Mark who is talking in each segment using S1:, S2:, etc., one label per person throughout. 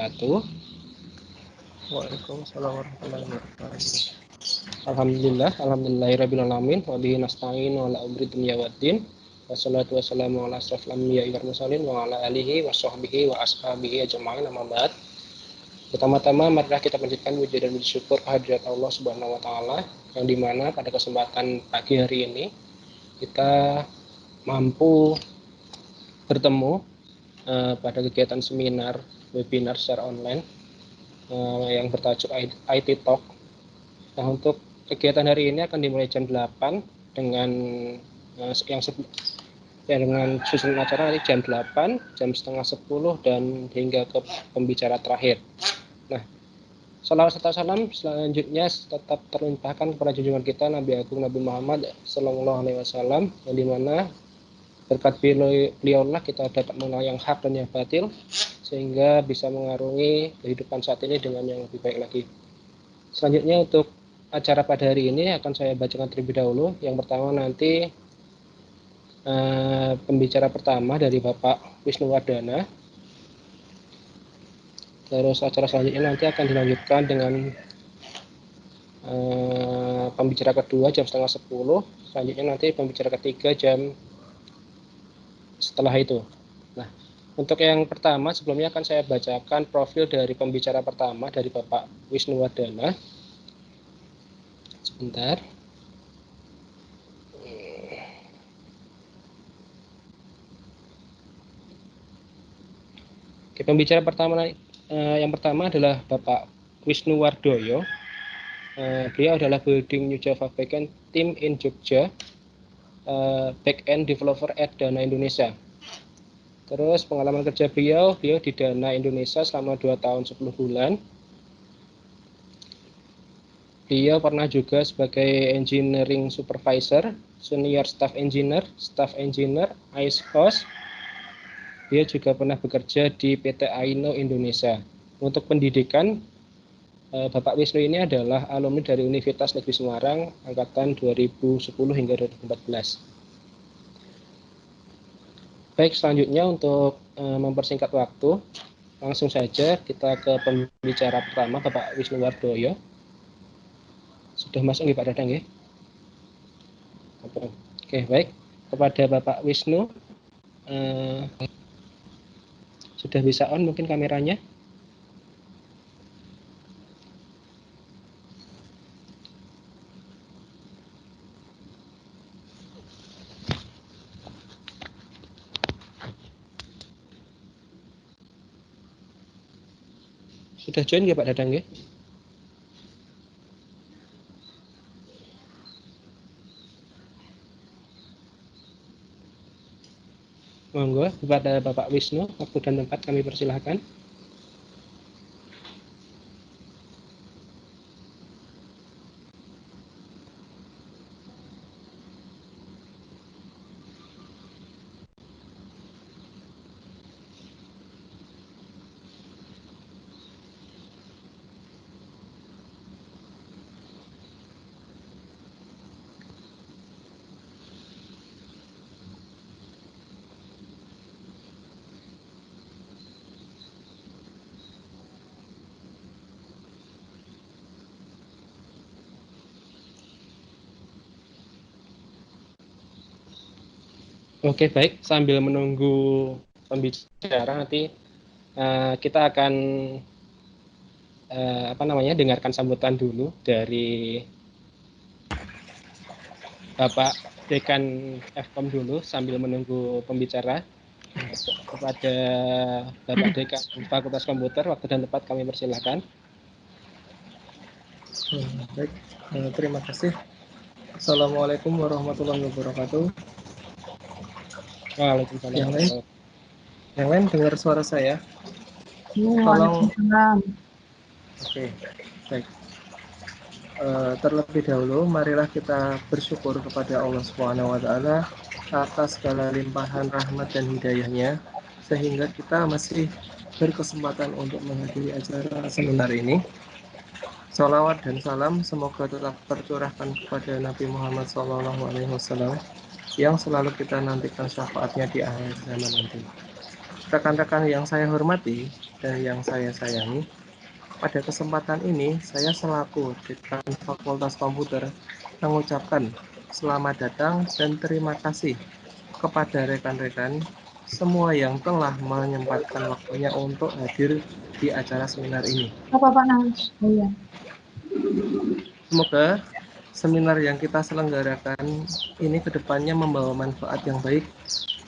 S1: wabarakatuh.
S2: Waalaikumsalam warahmatullahi wabarakatuh.
S1: Alhamdulillahirabbil alamin wa bihi nasta'in wa ala umri dunya waddin. Wassalatu wassalamu ala asrofil anbiya'i wal mursalin wa ala alihi washabbihi wa ashabihi ajma'in, amma ba'd. Pertama-tama marilah kita panjatkan puji dan puji syukur kehadirat Allah Subhanahu wa taala, yang dimana pada kesempatan pagi hari ini kita mampu bertemu pada kegiatan seminar webinar secara online yang bertajuk IT Talk. Nah, untuk kegiatan hari ini akan dimulai jam 8 dengan dengan susunan acara nanti jam 8, jam setengah 10, dan hingga ke pembicara terakhir. Nah, salawat serta salam selanjutnya tetap terlimpahkan kepada junjungan kita Nabi Agung Nabi Muhammad Sallallahu Alaihi Wasallam, yang dimana berkat beliaulah kita dapat mengenal yang hak dan yang batil, sehingga bisa mengarungi kehidupan saat ini dengan yang lebih baik lagi. Selanjutnya untuk acara pada hari ini akan saya bacakan terlebih dahulu. Yang pertama nanti pembicara pertama dari Bapak Wisnuwardana. Terus acara selanjutnya nanti akan dilanjutkan dengan pembicara kedua jam setengah 10. Selanjutnya nanti pembicara ketiga jam setelah itu. Nah, untuk yang pertama sebelumnya akan saya bacakan profil dari pembicara pertama dari Bapak Wisnuwardana. Sebentar. Oke, pembicara pertama yang pertama adalah Bapak Wisnuwardoyo. Beliau adalah Building New Java Backend Team in Jogja, Backend Developer at Dana Indonesia. Terus pengalaman kerja beliau di Dana Indonesia selama 2 tahun 10 bulan. Beliau pernah juga sebagai Engineering Supervisor, Senior Staff Engineer, ICE Host. Dia juga pernah bekerja di PT Aino Indonesia. Untuk pendidikan, Bapak Wisnu ini adalah alumni dari Universitas Negeri Semarang angkatan 2010 hingga 2014. Baik, selanjutnya untuk mempersingkat waktu, langsung saja kita ke pembicara pertama, Bapak Wisnuwardoyo. Sudah masuk nggih Pak Dadang nggih? Oke, baik. Kepada Bapak Wisnu, sudah bisa on mungkin kameranya? Sudah join nggih Pak Dadang nggih? Monggo kepada Bapak Wisnu, waktu dan tempat kami persilahkan. Oke, baik. Sambil menunggu pembicara nanti kita akan dengarkan sambutan dulu dari Bapak Dekan Fkom dulu sambil menunggu pembicara. Kepada Bapak Dekan Fakultas Komputer, waktu dan tempat kami persilahkan.
S2: Baik, terima kasih. Assalamualaikum warahmatullahi wabarakatuh.
S1: Waalaikumsalam.
S2: Yang lain dengar suara saya?
S3: Tolong.
S2: Oke, baik. Terlebih dahulu, marilah kita bersyukur kepada Allah Subhanahu wa Ta'ala atas segala limpahan rahmat dan hidayahnya, sehingga kita masih berkesempatan untuk menghadiri acara seminar ini. Salawat dan salam semoga tetap tercurahkan kepada Nabi Muhammad SAW yang selalu kita nantikan syafaatnya di akhir zaman nanti. Rekan-rekan yang saya hormati, dan yang saya sayangi, pada kesempatan ini saya selaku Dekan Fakultas Komputer mengucapkan selamat datang dan terima kasih kepada rekan-rekan semua yang telah menyempatkan waktunya untuk hadir di acara seminar ini.
S3: Apa Pak Nangis? Oh iya.
S2: Semoga seminar yang kita selenggarakan ini kedepannya membawa manfaat yang baik,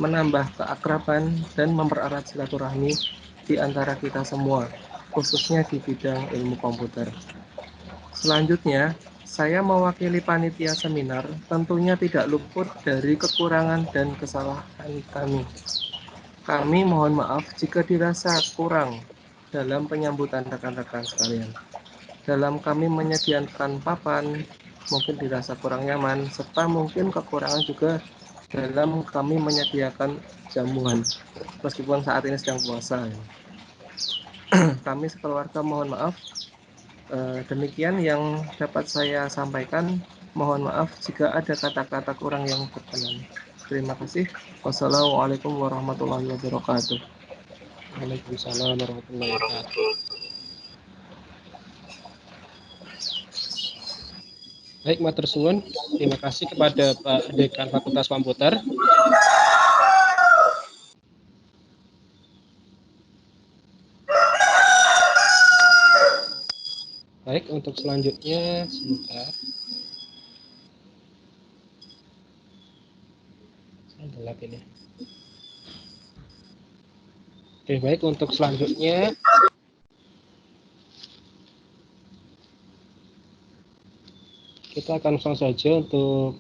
S2: menambah keakraban, dan mempererat silaturahmi di antara kita semua, khususnya di bidang ilmu komputer. Selanjutnya, saya mewakili panitia seminar, tentunya tidak luput dari kekurangan dan kesalahan kami. Kami mohon maaf jika dirasa kurang dalam penyambutan rekan-rekan sekalian. Dalam kami menyediakan papan, mungkin dirasa kurang nyaman, serta mungkin kekurangan juga dalam kami menyediakan jamuan, meskipun saat ini sedang puasa. Kami sekeluarga mohon maaf. Demikian yang dapat saya sampaikan. Mohon maaf jika ada kata-kata kurang yang berkenan. Terima kasih. Wassalamualaikum warahmatullahi wabarakatuh.
S1: Waalaikumsalam warahmatullahi wabarakatuh. Baik, matur suwun. Terima kasih kepada Pak Dekan Fakultas Komputer. Baik, untuk selanjutnya sebentar. Saya gelap ini. Oke, baik, untuk selanjutnya kita akan langsung saja untuk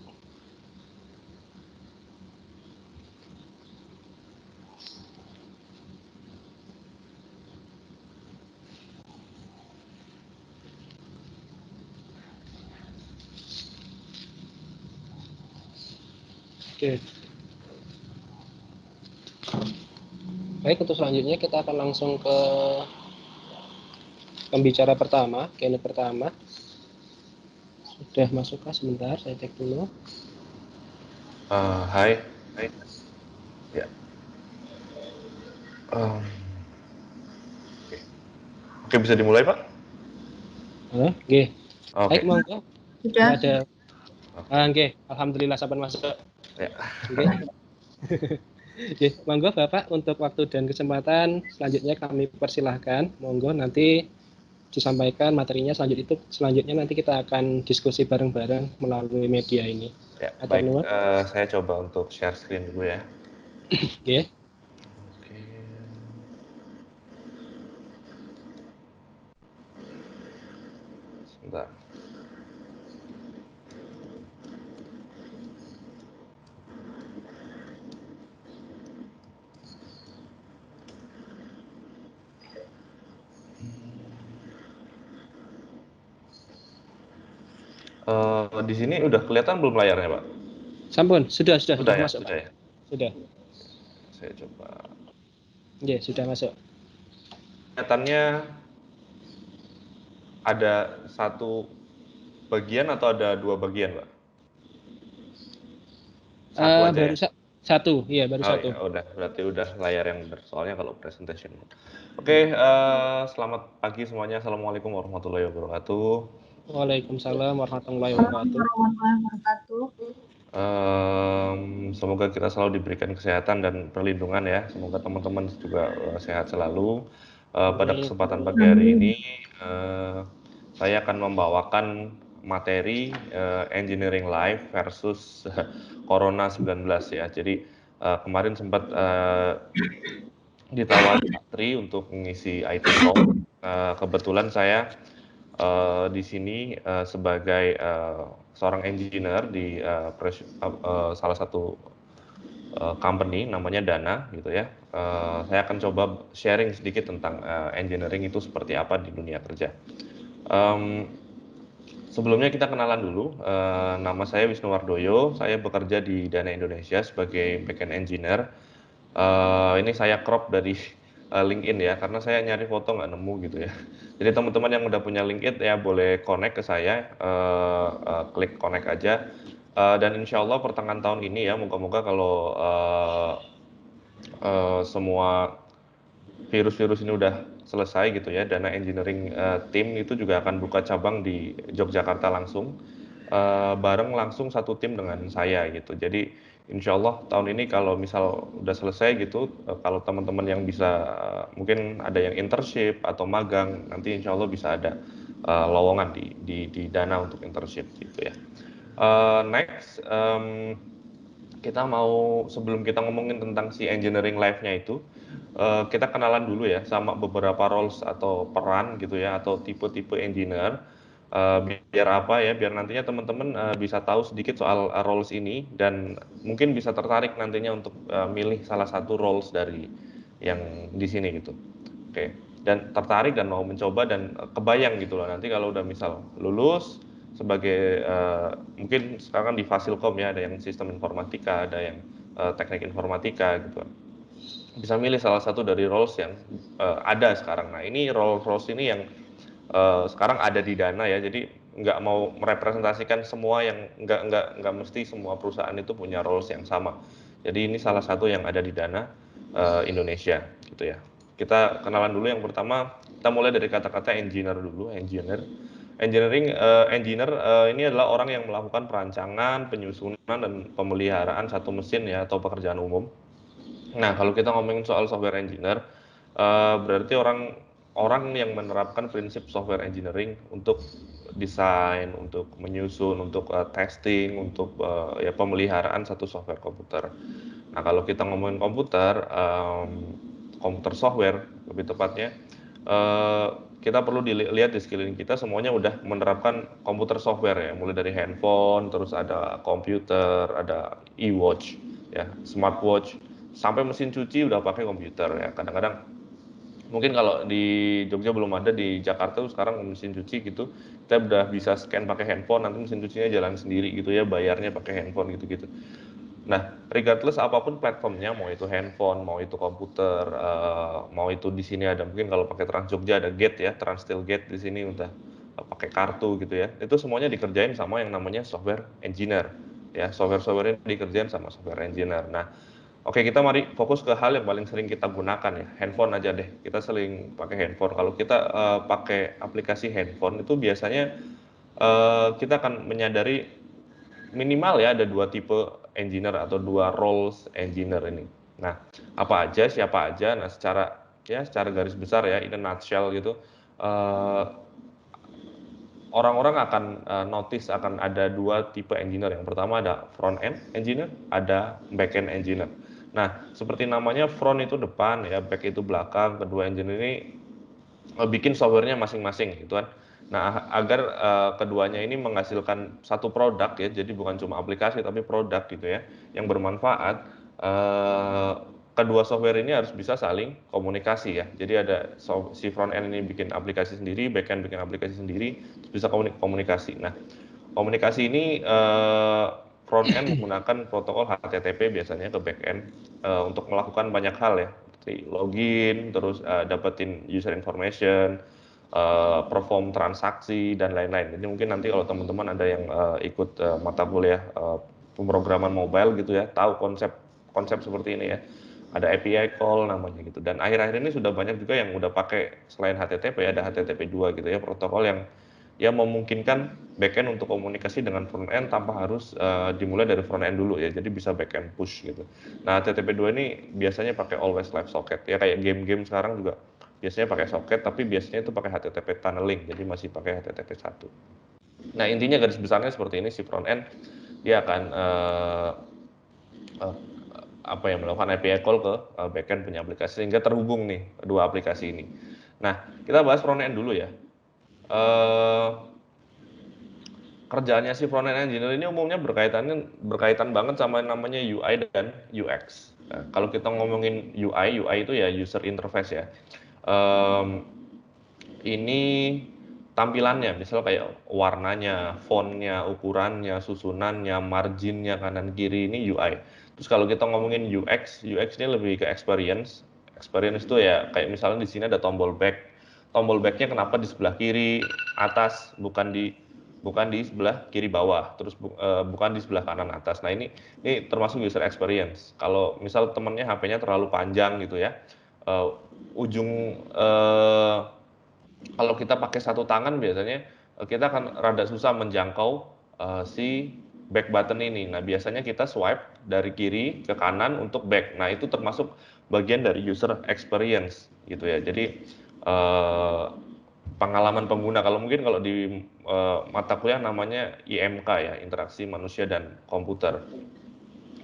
S1: Oke. Baik, untuk selanjutnya kita akan langsung ke pembicara pertama, keynote pertama. Sudah masukkah? Sebentar, saya cek dulu.
S4: Hai. Ya. Oke, bisa dimulai, Pak?
S1: Oke. Baik, monggo.
S3: Sudah.
S1: Ada. Oke, alhamdulillah saban masuk.
S4: Ya.
S1: Oke. Oke, monggo Bapak untuk waktu dan kesempatan selanjutnya kami persilahkan. Monggo nanti disampaikan materinya selanjutnya nanti kita akan diskusi bareng-bareng melalui media ini.
S4: Ya, baik. Saya coba untuk share screen dulu ya.
S1: Oke.
S4: Sebentar. Di sini udah kelihatan belum layarnya, Pak?
S1: Sampun, sudah
S4: ya,
S1: masuk.
S4: Sudah ya.
S1: Sudah.
S4: Saya coba.
S1: Ya, sudah masuk.
S4: Kelihatannya ada satu bagian atau ada dua bagian, Pak? Satu aja
S1: baru
S4: ya?
S1: satu, iya baru satu.
S4: Ya, udah, berarti udah layar yang benar. Soalnya kalau presentation. Oke, selamat pagi semuanya. Assalamualaikum warahmatullahi wabarakatuh.
S1: Waalaikumsalam warahmatullahi wabarakatuh.
S4: Semoga kita selalu diberikan kesehatan dan perlindungan ya. Semoga teman-teman juga sehat selalu. Pada kesempatan pagi hari ini, saya akan membawakan materi Engineering Life versus Corona 19 ya. Jadi kemarin sempat ditawari Tri untuk mengisi IT Talk. Kebetulan saya di sini sebagai seorang engineer di salah satu company namanya Dana gitu ya. Saya akan coba sharing sedikit tentang engineering itu seperti apa di dunia kerja. Sebelumnya kita kenalan dulu. Nama saya Wisnu Wardoyo. Saya bekerja di Dana Indonesia sebagai backend engineer. Ini saya crop dari LinkedIn ya, karena saya nyari foto nggak nemu gitu ya. Jadi teman-teman yang udah punya LinkedIn ya boleh connect ke saya, klik connect aja. Dan insya Allah pertengahan tahun ini ya, moga-moga kalau semua virus-virus ini udah selesai gitu ya, Dana Engineering Team itu juga akan buka cabang di Yogyakarta langsung, bareng langsung satu tim dengan saya gitu. Jadi insya Allah tahun ini kalau misal udah selesai gitu, kalau teman-teman yang bisa mungkin ada yang internship atau magang, nanti insya Allah bisa ada lowongan di Dana untuk internship gitu ya. Next, kita mau sebelum kita ngomongin tentang si engineering life-nya itu, kita kenalan dulu ya sama beberapa roles atau peran gitu ya, atau tipe-tipe engineer. Biar apa ya, biar nantinya teman-teman bisa tahu sedikit soal roles ini dan mungkin bisa tertarik nantinya untuk milih salah satu roles dari yang di sini gitu. Oke, dan tertarik dan mau mencoba dan kebayang gitu loh nanti kalau udah misal lulus sebagai mungkin sekarang di Fasilkom ya, ada yang sistem informatika, ada yang teknik informatika gitu. Bisa milih salah satu dari roles yang ada sekarang. Nah, ini roles ini yang sekarang ada di Dana ya, jadi nggak mau merepresentasikan semua, yang nggak mesti semua perusahaan itu punya roles yang sama. Jadi ini salah satu yang ada di Dana Indonesia gitu ya. Kita kenalan dulu. Yang pertama, kita mulai dari kata-kata engineer dulu. Engineering engineer ini adalah orang yang melakukan perancangan, penyusunan dan pemeliharaan satu mesin ya, atau pekerjaan umum. Nah, kalau kita ngomongin soal software engineer, berarti orang yang menerapkan prinsip software engineering untuk desain, untuk menyusun, untuk testing, untuk ya pemeliharaan satu software komputer. Nah, kalau kita ngomongin komputer software lebih tepatnya, kita perlu dilihat di sekeliling kita semuanya udah menerapkan komputer software ya, mulai dari handphone, terus ada komputer, ada e-watch, ya, smartwatch, sampai mesin cuci udah pakai komputer ya. Kadang-kadang mungkin kalau di Jogja belum ada, di Jakarta tuh sekarang mesin cuci gitu, kita udah bisa scan pakai handphone, nanti mesin cucinya jalan sendiri gitu ya, bayarnya pakai handphone gitu-gitu. Nah, regardless apapun platformnya, mau itu handphone, mau itu komputer, mau itu di sini ada mungkin kalau pakai Trans Jogja ada Gate ya, Transtel Gate di sini udah pakai kartu gitu ya. Itu semuanya dikerjain sama yang namanya software engineer ya. Software-software ini dikerjain sama software engineer. Nah, oke, kita mari fokus ke hal yang paling sering kita gunakan ya. Handphone aja deh. Kita sering pakai handphone. Kalau kita pakai aplikasi handphone itu biasanya kita akan menyadari minimal ya ada dua tipe engineer atau dua roles engineer ini. Nah, apa aja, siapa aja? Nah, secara garis besar ya, in a nutshell gitu, orang-orang akan notice akan ada dua tipe engineer. Yang pertama ada front end engineer, ada back end engineer. Nah, seperti namanya, front itu depan ya, back itu belakang. Kedua engineer ini bikin softwarenya masing-masing gitu kan. Nah, agar keduanya ini menghasilkan satu produk ya, jadi bukan cuma aplikasi tapi produk gitu ya, yang bermanfaat. Kedua software ini harus bisa saling komunikasi ya. Jadi ada si front end ini bikin aplikasi sendiri, back end bikin aplikasi sendiri, terus bisa komunikasi. Nah, komunikasi ini front end menggunakan protokol HTTP biasanya ke back end untuk melakukan banyak hal ya, seperti login, terus dapetin user information, perform transaksi dan lain-lain. Jadi mungkin nanti kalau teman-teman ada yang ikut mata kuliah pemrograman mobile gitu ya, tahu konsep seperti ini ya. Ada API call namanya gitu. Dan akhir-akhir ini sudah banyak juga yang udah pakai selain HTTP, ada HTTP 2 gitu ya, protokol yang ya memungkinkan backend untuk komunikasi dengan front end tanpa harus dimulai dari front end dulu ya, jadi bisa backend push gitu. Nah, HTTP 2 ini biasanya pakai always live socket ya, kayak game-game sekarang juga biasanya pakai socket, tapi biasanya itu pakai HTTP tunneling, jadi masih pakai HTTP 1. Nah, intinya garis besarnya seperti ini. Si front end dia akan melakukan API call ke backend punya aplikasi sehingga terhubung nih dua aplikasi ini. Nah, kita bahas front end dulu ya. Kerjaannya si front end engineer ini umumnya berkaitan banget sama yang namanya UI dan UX. Nah, kalau kita ngomongin UI itu ya user interface ya. Ini tampilannya, misal kayak warnanya, fontnya, ukurannya, susunannya, marginnya, kanan kiri, ini UI. Terus kalau kita ngomongin UX ini lebih ke experience. Experience itu ya kayak misalnya di sini ada tombol back. Tombol backnya kenapa di sebelah kiri atas, bukan di sebelah kiri bawah, terus bukan di sebelah kanan atas. Nah, ini termasuk user experience. Kalau misal temennya HP-nya terlalu panjang gitu ya, ujung kalau kita pakai satu tangan biasanya kita akan rada susah menjangkau si back button ini. Nah, biasanya kita swipe dari kiri ke kanan untuk back. Nah, itu termasuk bagian dari user experience gitu ya. Jadi pengalaman pengguna, kalau mungkin kalau di mata kuliah namanya IMK ya, interaksi manusia dan komputer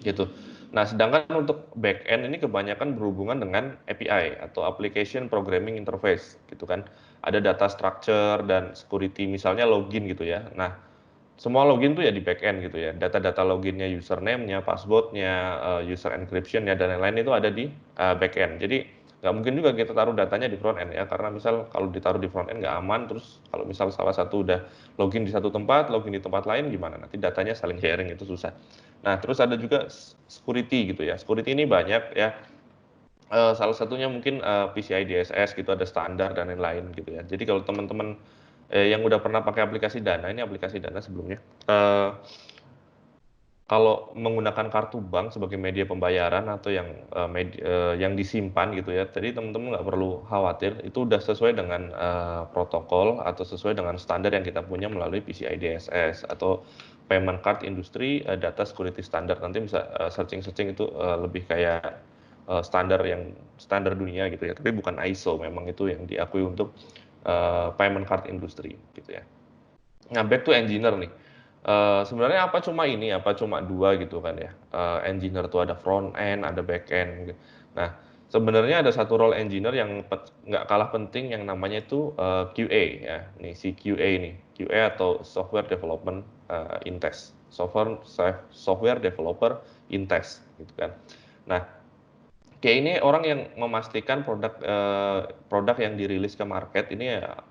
S4: gitu. Nah, sedangkan untuk back end ini kebanyakan berhubungan dengan API atau Application Programming Interface gitu kan. Ada data structure dan security, misalnya login gitu ya. Nah, semua login tuh ya di back end gitu ya. Data-data loginnya, username-nya, password-nya, user encryption-nya dan lain-lain itu ada di back end. Jadi nggak mungkin juga kita taruh datanya di front end ya, karena misal kalau ditaruh di front end nggak aman, terus kalau misal salah satu udah login di satu tempat, login di tempat lain gimana? Nanti datanya saling sharing, itu susah. Nah, terus ada juga security gitu ya. Security ini banyak ya. Salah satunya mungkin PCI DSS gitu, ada standar dan lain-lain gitu ya. Jadi kalau teman-teman yang udah pernah pakai aplikasi Dana, ini aplikasi Dana sebelumnya, kalau menggunakan kartu bank sebagai media pembayaran atau yang disimpan gitu ya, jadi teman-teman nggak perlu khawatir, itu udah sesuai dengan protokol atau sesuai dengan standar yang kita punya melalui PCI DSS atau Payment Card Industry Data Security Standard. Nanti bisa searching-searching itu lebih kayak standar dunia gitu ya, tapi bukan ISO, memang itu yang diakui untuk Payment Card Industry gitu ya. Nah, back to engineer nih. Sebenarnya apa cuma dua gitu kan ya. Engineer tuh ada front end, ada back end. Nah, sebenarnya ada satu role engineer yang nggak kalah penting, yang namanya itu QA ya. Nih si QA nih, QA atau Software Development in Test, Software Developer in Test gitu kan. Nah, kayak ini orang yang memastikan produk yang dirilis ke market ini ya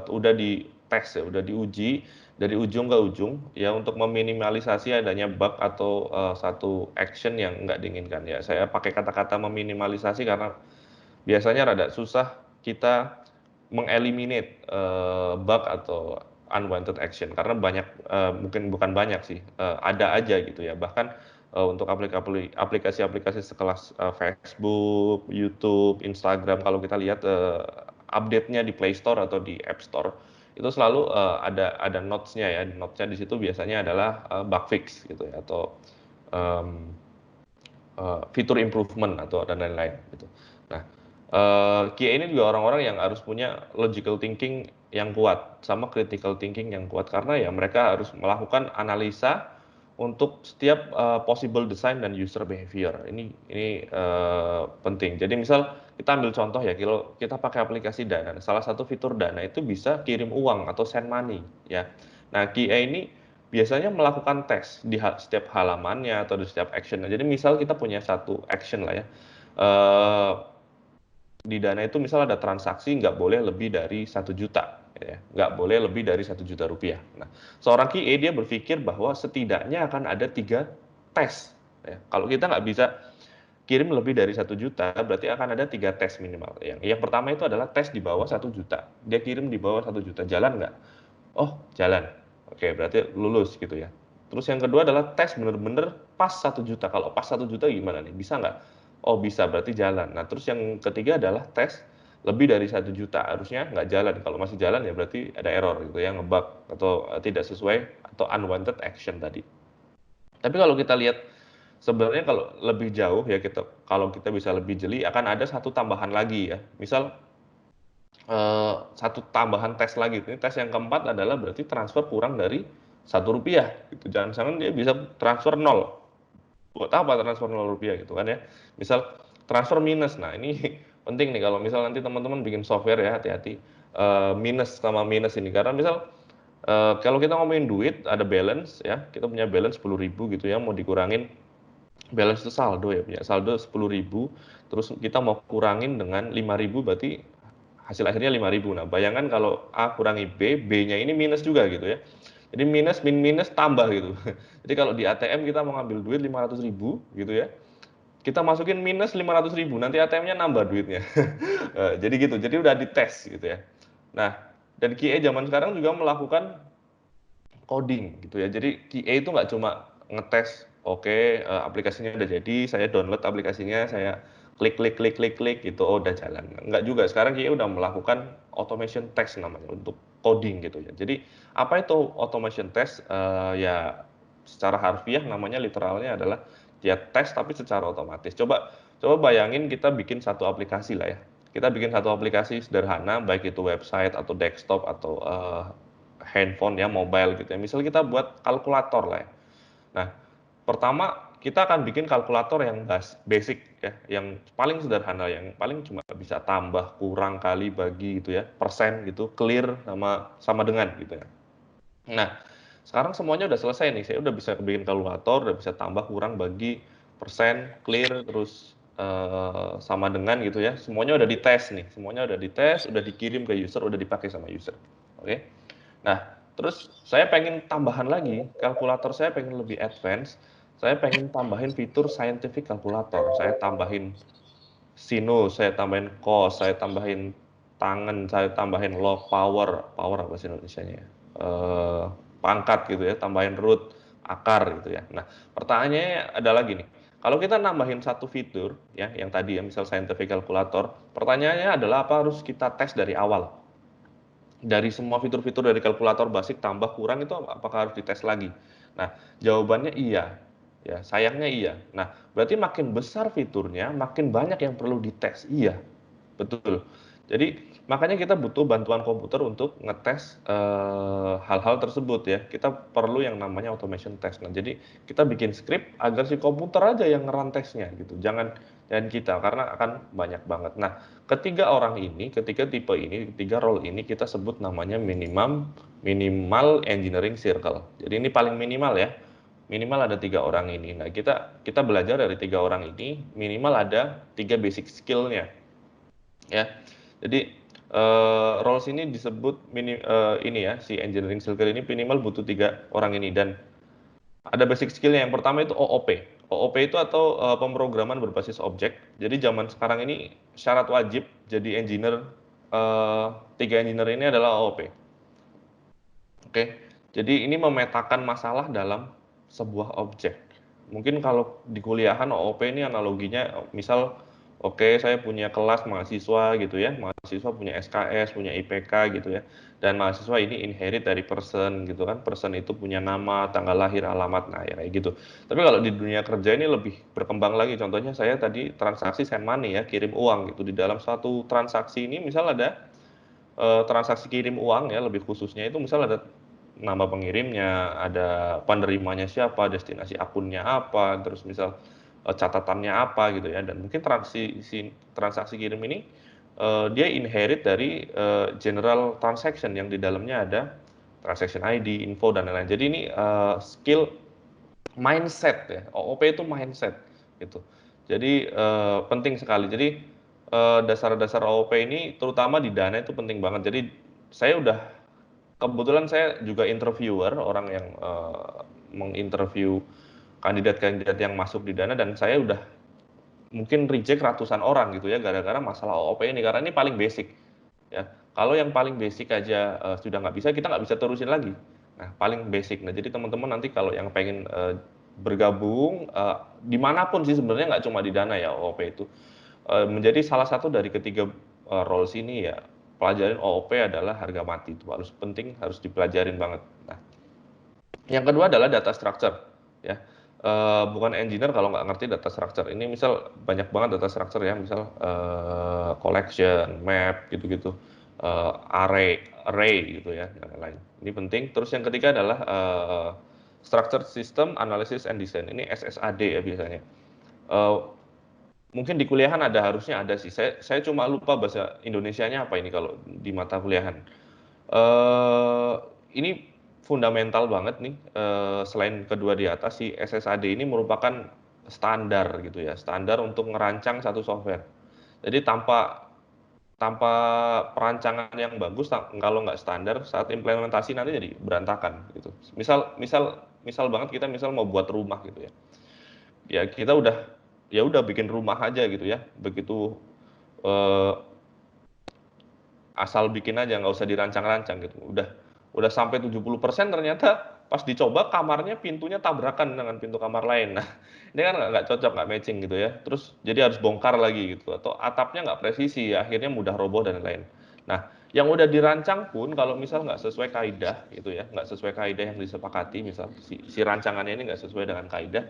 S4: udah dites ya, udah diuji dari ujung ke ujung ya, untuk meminimalisasi adanya bug atau satu action yang nggak diinginkan ya. Saya pakai kata-kata meminimalisasi karena biasanya rada susah kita mengeliminate bug atau unwanted action, karena banyak, mungkin bukan banyak sih, ada aja gitu ya. Bahkan untuk aplikasi-aplikasi sekelas Facebook, YouTube, Instagram, kalau kita lihat update-nya di Play Store atau di App Store, itu selalu ada notes-nya ya. Notes-nya di situ biasanya adalah bug fix gitu ya, atau fitur improvement atau dan lain-lain gitu. Nah, QA ini juga orang-orang yang harus punya logical thinking yang kuat sama critical thinking yang kuat, karena ya mereka harus melakukan analisa untuk setiap possible design dan user behavior. Ini penting. Jadi misal kita ambil contoh ya, kalau kita pakai aplikasi Dana, salah satu fitur Dana itu bisa kirim uang atau send money ya. Nah, QA ini biasanya melakukan tes di setiap halamannya atau di setiap action. Jadi misal kita punya satu action lah ya, di Dana itu misal ada transaksi nggak boleh lebih dari 1 juta, ya. Nggak boleh lebih dari 1 juta rupiah. Nah, seorang QA dia berpikir bahwa setidaknya akan ada 3 tes. Ya. Kalau kita nggak bisa kirim lebih dari 1 juta, berarti akan ada 3 tes minimal. Yang pertama itu adalah tes di bawah 1 juta. Dia kirim di bawah 1 juta, jalan nggak? Oh, jalan. Oke, berarti lulus gitu ya. Terus yang kedua adalah tes bener-bener pas 1 juta. Kalau pas 1 juta gimana nih? Bisa nggak? Oh, bisa, berarti jalan. Nah, terus yang ketiga adalah tes lebih dari 1 juta. Harusnya nggak jalan. Kalau masih jalan ya berarti ada error gitu ya, ngebug atau tidak sesuai atau unwanted action tadi. Tapi kalau kita lihat sebenarnya kalau lebih jauh ya, kalau kita bisa lebih jeli, akan ada satu tambahan lagi ya. Misal satu tambahan tes lagi. Ini tes yang keempat adalah berarti transfer kurang dari 1 rupiah gitu. Jangan-jangan dia bisa transfer 0. Buat apa transfer 0 rupiah gitu kan ya. Misal transfer minus. Nah, ini penting nih kalau misal nanti teman-teman bikin software ya, hati-hati minus sama minus ini, karena misal kalau kita ngomongin duit, ada balance ya, kita punya balance 10.000 gitu ya, mau dikurangin balance itu saldo ya, punya saldo 10.000, terus kita mau kurangin dengan 5.000, berarti hasil akhirnya 5.000. Nah, bayangkan kalau A kurangi B, B-nya ini minus juga gitu ya. Jadi minus, minus tambah gitu. Jadi kalau di ATM kita mau ngambil duit 500.000 gitu ya, kita masukin minus 500.000, nanti ATM-nya nambah duitnya. Jadi gitu, jadi udah dites gitu ya. Nah, dan QA zaman sekarang juga melakukan coding gitu ya. Jadi QA itu nggak cuma ngetes, oke, aplikasinya udah jadi, saya download aplikasinya, saya klik gitu, oh udah jalan. Enggak juga, sekarang kita udah melakukan automation test namanya untuk coding gitu ya. Jadi apa itu automation test? Ya secara harfiah namanya literalnya adalah ya tes tapi secara otomatis. Coba bayangin kita bikin satu aplikasi lah ya. Kita bikin satu aplikasi sederhana, baik itu website atau desktop atau handphone ya, mobile gitu ya. Misal kita buat kalkulator lah ya. Nah, pertama kita akan bikin kalkulator yang basic ya, yang paling sederhana, yang paling cuma bisa tambah, kurang, kali, bagi gitu ya, persen gitu, clear sama dengan gitu ya. Nah, sekarang semuanya udah selesai nih. Saya udah bisa bikin kalkulator, udah bisa tambah, kurang, bagi, persen, clear, terus sama dengan gitu ya. Semuanya udah dites nih. Semuanya udah dites, udah dikirim ke user, udah dipakai sama user. Oke. Nah, terus saya pengen tambahan lagi, kalkulator saya pengen lebih advance. Saya pengen tambahin fitur scientific calculator. Saya tambahin sinus, saya tambahin cos, saya tambahin tangen, saya tambahin log, power apa sih Indonesianya ya? Pangkat gitu ya, tambahin root, akar gitu ya. Nah, pertanyaannya adalah gini, kalau kita nambahin satu fitur ya, yang tadi ya, misal scientific calculator, pertanyaannya adalah apa harus kita tes dari awal? Dari semua fitur-fitur dari kalkulator basic tambah kurang itu apakah harus dites lagi? Nah, jawabannya iya. Ya, sayangnya iya. Nah, berarti makin besar fiturnya, makin banyak yang perlu dites. Iya, betul. Jadi makanya kita butuh bantuan komputer untuk ngetes hal-hal tersebut ya. Kita perlu yang namanya automation test. Nah, jadi kita bikin script agar si komputer aja yang ngerun tesnya gitu. Jangan kita, karena akan banyak banget. Nah, ketiga tipe ini, ketiga role ini kita sebut namanya minimal engineering circle. Jadi ini paling minimal ya. Minimal ada 3 orang ini. Nah, kita belajar dari 3 orang ini, minimal ada 3 basic skill-nya. Ya. Jadi roles ini disebut ini ya, si engineering circle ini minimal butuh 3 orang ini, dan ada basic skill-nya. Yang pertama itu OOP. OOP itu atau pemrograman berbasis objek. Jadi zaman sekarang ini syarat wajib jadi engineer, 3 engineer ini adalah OOP. Oke. Jadi ini memetakan masalah dalam sebuah objek. Mungkin kalau di kuliahan OOP ini analoginya misal saya punya kelas mahasiswa gitu ya. Mahasiswa punya SKS, punya IPK gitu ya. Dan mahasiswa ini inherit dari person gitu kan. Person itu punya nama, tanggal lahir, alamat, nah ya kayak gitu. Tapi kalau di dunia kerja ini lebih berkembang lagi. Contohnya saya tadi transaksi send money ya, kirim uang gitu. Di dalam suatu transaksi ini misal ada transaksi kirim uang ya, lebih khususnya itu misal ada nama pengirimnya, ada penerimanya siapa, destinasi akunnya apa, terus misal catatannya apa gitu ya. Dan mungkin transaksi kirim ini dia inherit dari general transaction yang di dalamnya ada transaction ID, info, dan lain-lain. Jadi ini skill mindset ya. OOP itu mindset gitu. Jadi penting sekali. Jadi dasar-dasar OOP ini terutama di Dana itu penting banget. Jadi kebetulan saya juga interviewer, orang yang menginterview kandidat-kandidat yang masuk di Dana, dan saya udah mungkin reject ratusan orang gitu ya gara-gara masalah OOP ini, karena ini paling basic ya. Kalau yang paling basic aja sudah nggak bisa, kita nggak bisa terusin lagi. Nah, paling basic. Nah, jadi teman-teman nanti kalau yang pengen bergabung dimanapun sih sebenarnya, nggak cuma di Dana ya OOP itu menjadi salah satu dari ketiga roles ini ya. Pelajarin OOP adalah harga mati, itu harus penting, harus dipelajarin banget. Nah, yang kedua adalah data structure ya. Bukan engineer kalau nggak ngerti data structure. Ini misal banyak banget data structure ya, misal collection, map gitu-gitu, array gitu ya, dan lain-lain. Ini penting. Terus yang ketiga adalah structured system analysis and design. Ini SSAD ya biasanya. Mungkin di kuliahan harusnya ada sih. Saya cuma lupa bahasa Indonesianya apa ini kalau di mata kuliahan. Ini fundamental banget nih. Selain kedua di atas, si SSAD ini merupakan standar gitu ya, standar untuk ngerancang satu software. Jadi tanpa perancangan yang bagus, kalau nggak standar, saat implementasi nanti jadi berantakan gitu. Misal banget kita mau buat rumah gitu ya. Ya kita udah bikin rumah aja gitu ya. Begitu asal bikin aja, nggak usah dirancang-rancang gitu. Udah sampai 70% ternyata pas dicoba kamarnya pintunya tabrakan dengan pintu kamar lain. Nah, ini kan nggak cocok, nggak matching gitu ya. Terus jadi harus bongkar lagi gitu, atau atapnya nggak presisi, akhirnya mudah roboh dan lain-lain. Nah, yang udah dirancang pun kalau misal nggak sesuai kaidah gitu ya, nggak sesuai kaidah yang disepakati, misal si rancangannya ini nggak sesuai dengan kaidah,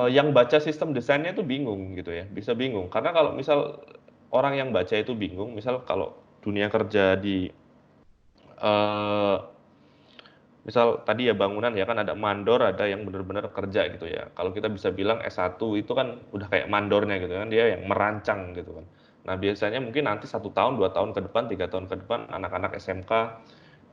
S4: yang baca sistem desainnya itu bingung gitu ya, bisa bingung. Karena kalau misal orang yang baca itu bingung, misal kalau dunia kerja di eh, misal tadi ya bangunan ya kan ada mandor, ada yang benar-benar kerja gitu ya. Kalau kita bisa bilang S1 itu kan udah kayak mandornya gitu kan, dia yang merancang gitu kan. Nah biasanya mungkin nanti 1 tahun, 2 tahun ke depan, 3 tahun ke depan, anak-anak SMK,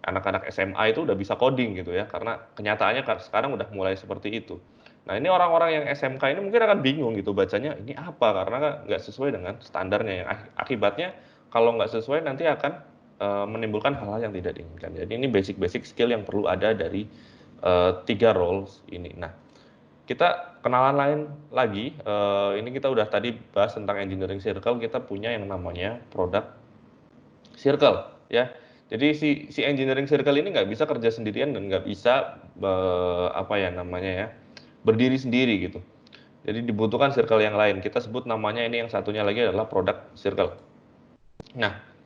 S4: anak-anak SMA itu udah bisa coding gitu ya, karena kenyataannya sekarang udah mulai seperti itu. Nah ini orang-orang yang SMK ini mungkin akan bingung gitu bacanya ini apa, karena nggak sesuai dengan standarnya, yang akibatnya kalau nggak sesuai nanti akan menimbulkan hal-hal yang tidak diinginkan. Jadi ini basic-basic skill yang perlu ada dari 3 roles ini. Nah, kita kenalan lain lagi. Ini kita udah tadi bahas tentang engineering circle. Kita punya yang namanya product circle, ya. Jadi si engineering circle ini nggak bisa kerja sendirian dan nggak bisa apa ya namanya ya berdiri sendiri gitu. Jadi dibutuhkan circle yang lain. Kita sebut namanya ini yang satunya lagi adalah product circle. Nah,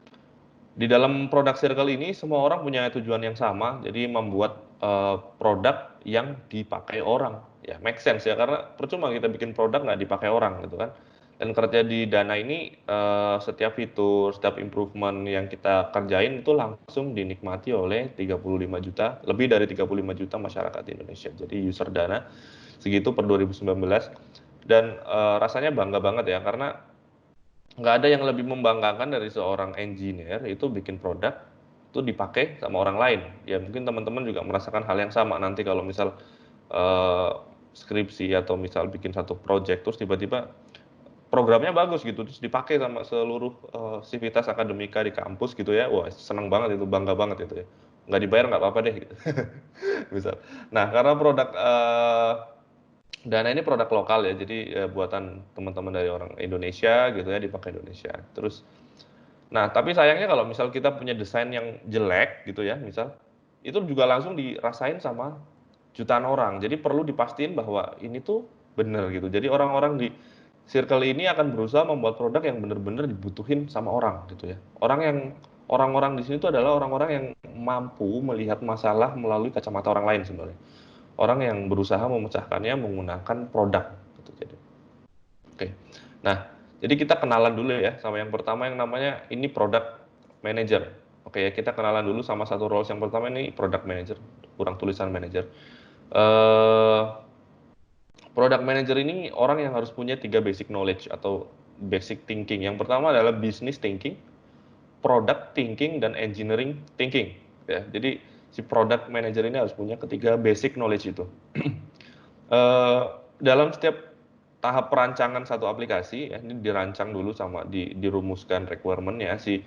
S4: di dalam product circle ini semua orang punya tujuan yang sama, jadi membuat produk yang dipakai orang. Ya, make sense ya, karena percuma kita bikin produk nggak dipakai orang gitu kan. Dan kerja di Dana ini setiap fitur, setiap improvement yang kita kerjain itu langsung dinikmati oleh 35 juta, lebih dari 35 juta masyarakat Indonesia. Jadi user Dana segitu per 2019. Dan rasanya bangga banget ya, karena nggak ada yang lebih membanggakan dari seorang engineer itu bikin produk itu dipakai sama orang lain. Ya mungkin teman-teman juga merasakan hal yang sama nanti kalau misal skripsi atau misal bikin satu project terus tiba-tiba programnya bagus gitu terus dipakai sama seluruh sivitas akademika di kampus gitu ya. Wah, senang banget itu, bangga banget itu ya. Nggak dibayar nggak apa-apa deh gitu. Misal. Nah, karena produk Dana ini produk lokal ya, jadi buatan teman-teman dari orang Indonesia gitu ya, dipakai Indonesia. Terus, nah tapi sayangnya kalau misal kita punya desain yang jelek gitu ya, misal itu juga langsung dirasain sama jutaan orang. Jadi perlu dipastiin bahwa ini tuh bener gitu. Jadi orang-orang di circle ini akan berusaha membuat produk yang bener-bener dibutuhin sama orang gitu ya. Orang-orang di sini tuh adalah orang-orang yang mampu melihat masalah melalui kacamata orang lain sebenarnya. Orang yang berusaha memecahkannya menggunakan produk gitu. Jadi oke. Nah, jadi kita kenalan dulu ya sama yang pertama yang namanya ini product manager. Oke ya, kita kenalan dulu sama satu roles yang pertama ini product manager, kurang tulisan manager. Product manager ini orang yang harus punya 3 basic knowledge atau basic thinking. Yang pertama adalah business thinking, product thinking, dan engineering thinking. Ya, jadi si product manager ini harus punya ketiga basic knowledge itu. Dalam setiap tahap perancangan satu aplikasi, ya, ini dirancang dulu sama dirumuskan requirement-nya, si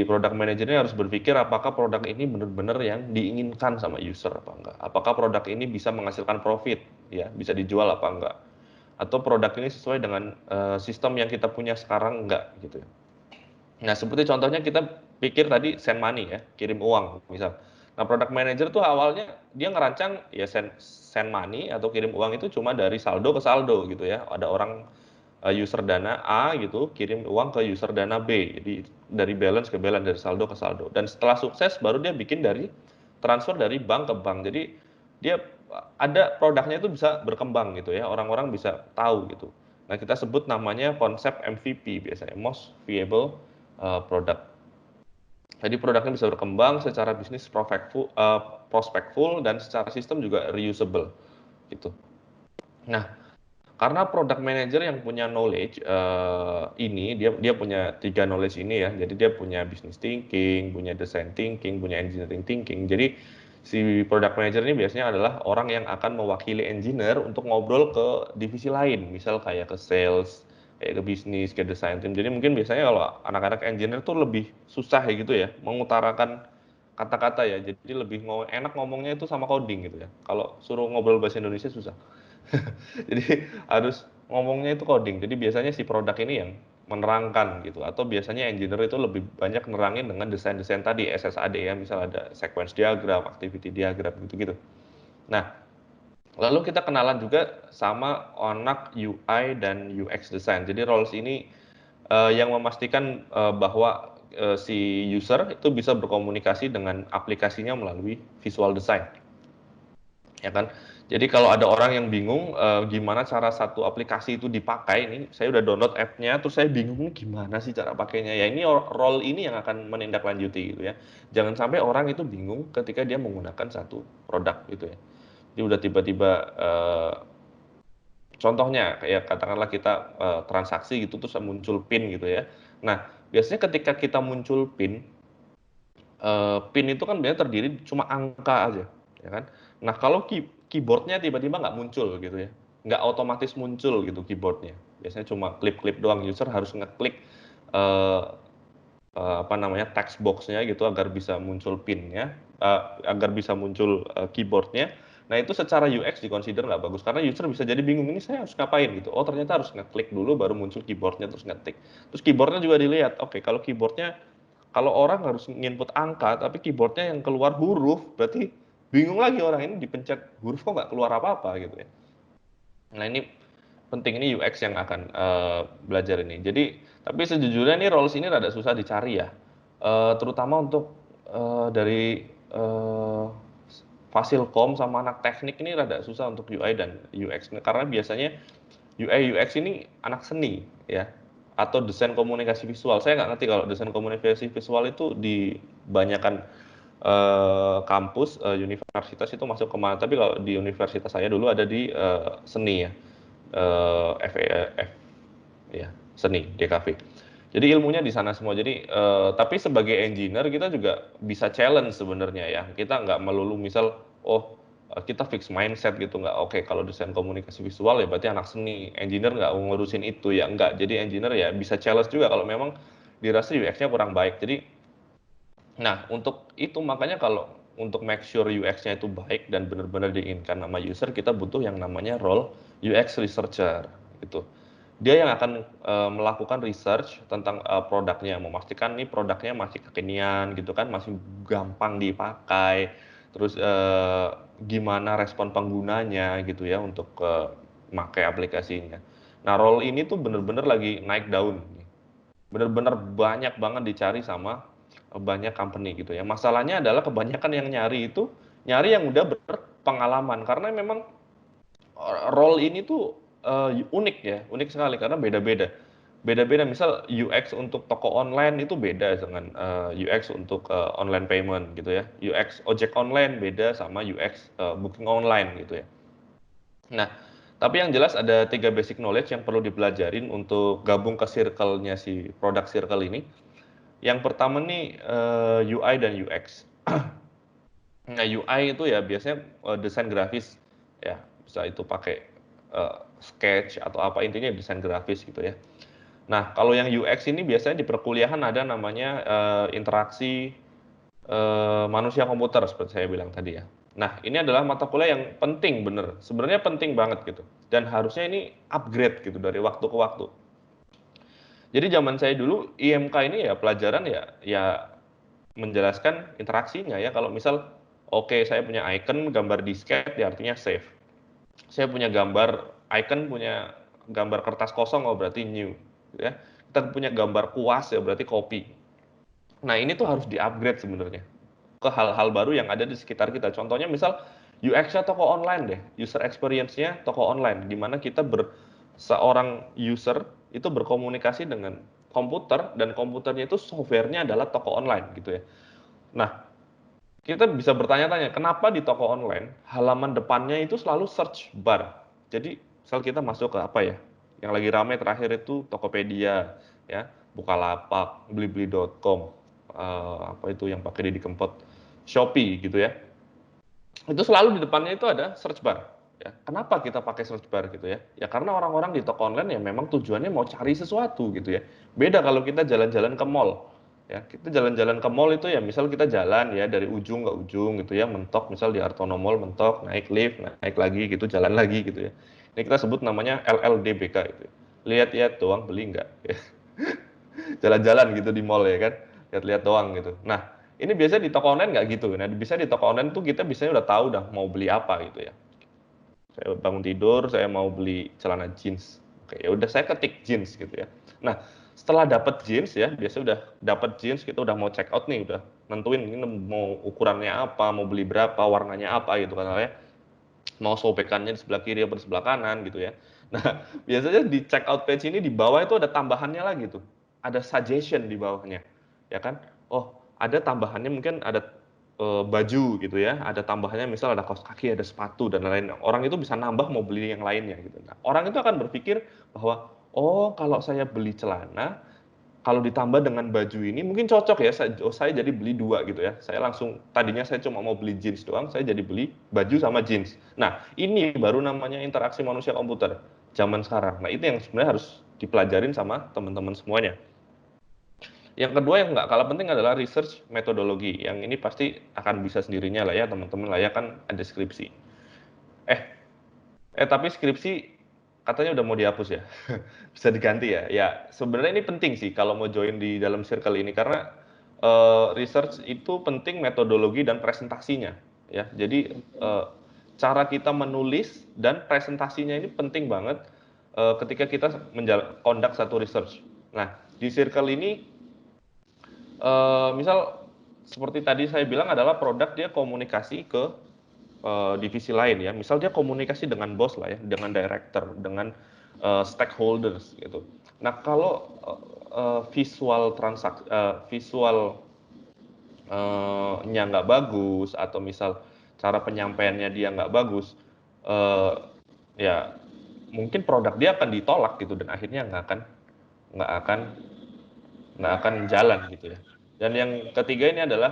S4: product manager ini harus berpikir apakah produk ini benar-benar yang diinginkan sama user apa enggak. Apakah produk ini bisa menghasilkan profit, ya, bisa dijual apa enggak. Atau produk ini sesuai dengan sistem yang kita punya sekarang enggak gitu ya. Nah, seperti contohnya kita pikir tadi send money ya, kirim uang misal. Nah, product manager tuh awalnya dia ngerancang ya send money atau kirim uang itu cuma dari saldo ke saldo gitu ya. Ada orang user Dana A gitu kirim uang ke user Dana B. Jadi dari balance ke balance, dari saldo ke saldo. Dan setelah sukses baru dia bikin dari transfer dari bank ke bank. Jadi dia ada produknya itu bisa berkembang gitu ya. Orang-orang bisa tahu gitu. Nah, kita sebut namanya konsep MVP biasanya, most viable product. Jadi produknya bisa berkembang secara bisnis prospectful dan secara sistem juga reusable gitu. Nah, karena product manager yang punya knowledge ini dia punya 3 knowledge ini ya. Jadi dia punya business thinking, punya design thinking, punya engineering thinking. Jadi si product manager ini biasanya adalah orang yang akan mewakili engineer untuk ngobrol ke divisi lain, misal kayak ke sales, kayak ke bisnis, ke design team. Jadi mungkin biasanya kalau anak-anak engineer tuh lebih susah ya gitu ya, mengutarakan kata-kata ya. Jadi lebih enak ngomongnya itu sama coding gitu ya. Kalau suruh ngobrol bahasa Indonesia susah. Jadi harus ngomongnya itu coding. Jadi biasanya si produk ini yang menerangkan gitu, atau biasanya engineer itu lebih banyak nerangin dengan desain-desain tadi SSAD ya, misal ada sequence diagram, activity diagram gitu-gitu. Nah, lalu kita kenalan juga sama anak UI dan UX design. Jadi roles ini yang memastikan bahwa si user itu bisa berkomunikasi dengan aplikasinya melalui visual design, ya kan? Jadi kalau ada orang yang bingung gimana cara satu aplikasi itu dipakai, ini saya udah download app-nya, terus saya bingung nih gimana sih cara pakainya. Ya ini role ini yang akan menindaklanjuti gitu ya. Jangan sampai orang itu bingung ketika dia menggunakan satu produk gitu ya. Jadi udah tiba-tiba contohnya kayak katakanlah kita transaksi gitu terus muncul PIN gitu ya. Nah, biasanya ketika kita muncul PIN, PIN itu kan biasanya terdiri cuma angka aja, ya kan? Nah, kalau keyboardnya tiba-tiba nggak muncul gitu ya, nggak otomatis muncul gitu keyboardnya. Biasanya cuma klip-klip doang, user harus ngeklik apa namanya text box-nya gitu agar bisa muncul PIN-nya, agar bisa muncul keyboardnya. Nah itu secara UX dikonsider nggak bagus karena user bisa jadi bingung ini saya harus ngapain gitu. Oh ternyata harus ngeklik dulu baru muncul keyboardnya terus ngetik. Terus keyboardnya juga dilihat. Oke kalau keyboardnya kalau orang harus nginput angka tapi keyboardnya yang keluar huruf berarti bingung lagi orang ini dipencet huruf kok nggak keluar apa-apa gitu ya. Nah ini penting, ini UX yang akan belajar ini. Jadi tapi sejujurnya ini roles ini rada susah dicari ya, terutama untuk dari Fasilkom sama anak teknik ini rada susah untuk UI dan UX karena biasanya UI UX ini anak seni ya atau desain komunikasi visual. Saya nggak ngerti kalau desain komunikasi visual itu di banyakan kampus universitas itu masuk kemana. Tapi kalau di universitas saya dulu ada di seni ya, FEF ya seni DKV. Jadi ilmunya di sana semua. Jadi tapi sebagai engineer kita juga bisa challenge sebenarnya ya. Kita nggak melulu misal kita fix mindset gitu nggak. Oke kalau desain komunikasi visual ya berarti anak seni. Engineer nggak ngurusin itu ya nggak. Jadi engineer ya bisa challenge juga kalau memang dirasa UX-nya kurang baik. Jadi nah untuk itu makanya kalau untuk make sure UX-nya itu baik dan benar-benar diinginkan sama user kita butuh yang namanya role UX researcher gitu. Dia yang akan melakukan research tentang produknya, memastikan nih produknya masih kekinian gitu kan, masih gampang dipakai, terus gimana respon penggunanya gitu ya untuk pakai aplikasinya. Nah role ini tuh bener-bener lagi naik daun, bener-bener banyak banget dicari sama banyak company gitu ya. Masalahnya adalah kebanyakan yang nyari itu nyari yang udah berpengalaman karena memang role ini tuh unik ya, unik sekali karena beda-beda. Beda-beda, misal UX untuk toko online itu beda dengan UX untuk online payment gitu ya. UX ojek online beda sama UX booking online gitu ya. Nah, tapi yang jelas ada 3 basic knowledge yang perlu dipelajarin untuk gabung ke circle-nya si product circle ini. Yang pertama nih UI dan UX. Nah, UI itu ya biasanya desain grafis ya, bisa itu pakai sketch atau apa intinya desain grafis gitu ya. Nah, kalau yang UX ini biasanya di perkuliahan ada namanya interaksi manusia komputer seperti saya bilang tadi ya. Nah, ini adalah mata kuliah yang penting bener, sebenarnya penting banget gitu. Dan harusnya ini upgrade gitu dari waktu ke waktu. Jadi zaman saya dulu IMK ini ya pelajaran ya menjelaskan interaksinya ya. Kalau misal oke saya punya icon gambar disket ya artinya save. Saya punya gambar icon, punya gambar kertas kosong, oh berarti new. Ya. Kita punya gambar kuas, ya berarti copy. Nah ini tuh harus di-upgrade sebenarnya ke hal-hal baru yang ada di sekitar kita. Contohnya misal UX-nya toko online deh, user experience-nya toko online, di mana kita seorang user itu berkomunikasi dengan komputer, dan komputernya itu software-nya adalah toko online gitu ya. Nah, kita bisa bertanya-tanya, kenapa di toko online halaman depannya itu selalu search bar. Jadi, misal kita masuk ke apa ya, yang lagi ramai terakhir itu Tokopedia, ya, Bukalapak, Blibli.com, apa itu yang pakai Didi Kempot, Shopee gitu ya. Itu selalu di depannya itu ada search bar. Ya, kenapa kita pakai search bar gitu ya? Ya karena orang-orang di toko online ya memang tujuannya mau cari sesuatu gitu ya. Beda kalau kita jalan-jalan ke mall. Ya, kita jalan-jalan ke mall itu ya misal kita jalan ya dari ujung ke ujung gitu ya, mentok misal di Hartono Mall mentok, naik lift, naik lagi gitu, jalan lagi gitu ya. Ini kita sebut namanya LLDBK itu. Lihat-lihat doang, beli enggak ya. jalan-jalan gitu di mall ya kan, lihat-lihat doang gitu. Nah, ini biasanya di toko online nggak gitu. Nah, bisa di toko online tuh kita biasanya udah tahu dah mau beli apa gitu ya. Saya bangun tidur, saya mau beli celana jeans. Oke, ya udah saya ketik jeans gitu ya. Nah, setelah dapat jeans ya, biasa udah dapat jeans, kita udah mau check out nih, udah nentuin ini mau ukurannya apa, mau beli berapa, warnanya apa gitu kan ya. Mau sobekannya di sebelah kiri atau di sebelah kanan gitu ya. Nah, biasanya di check out page ini di bawah itu ada tambahannya lagi tuh. Ada suggestion di bawahnya. Ya kan? Oh, ada tambahannya mungkin ada baju gitu ya. Ada tambahannya misal ada kaos kaki, ada sepatu dan lain-lain. Orang itu bisa nambah mau beli yang lainnya gitu. Nah, orang itu akan berpikir bahwa oh, kalau saya beli celana kalau ditambah dengan baju ini mungkin cocok ya, saya jadi beli 2 gitu ya. Saya langsung, tadinya saya cuma mau beli jeans doang, saya jadi beli baju sama jeans. Nah, ini baru namanya interaksi manusia komputer zaman sekarang. Nah, itu yang sebenarnya harus dipelajarin sama teman-teman semuanya. Yang kedua yang nggak kalah penting adalah research metodologi. Yang ini pasti akan bisa sendirinya lah ya teman-teman lah ya, kan ada skripsi. Tapi skripsi katanya udah mau dihapus ya. Bisa diganti ya. Ya, sebenarnya ini penting sih kalau mau join di dalam circle ini karena research itu penting metodologi dan presentasinya ya. Jadi cara kita menulis dan presentasinya ini penting banget ketika kita conduct satu research. Nah, di circle ini misal seperti tadi saya bilang adalah produk dia komunikasi ke divisi lain ya. Misal dia komunikasi dengan bos lah ya, dengan director, dengan stakeholders gitu. Nah, kalau visualnya nggak bagus atau misal cara penyampaiannya dia nggak bagus, ya mungkin produk dia akan ditolak gitu dan akhirnya nggak akan jalan gitu ya. Dan yang ketiga ini adalah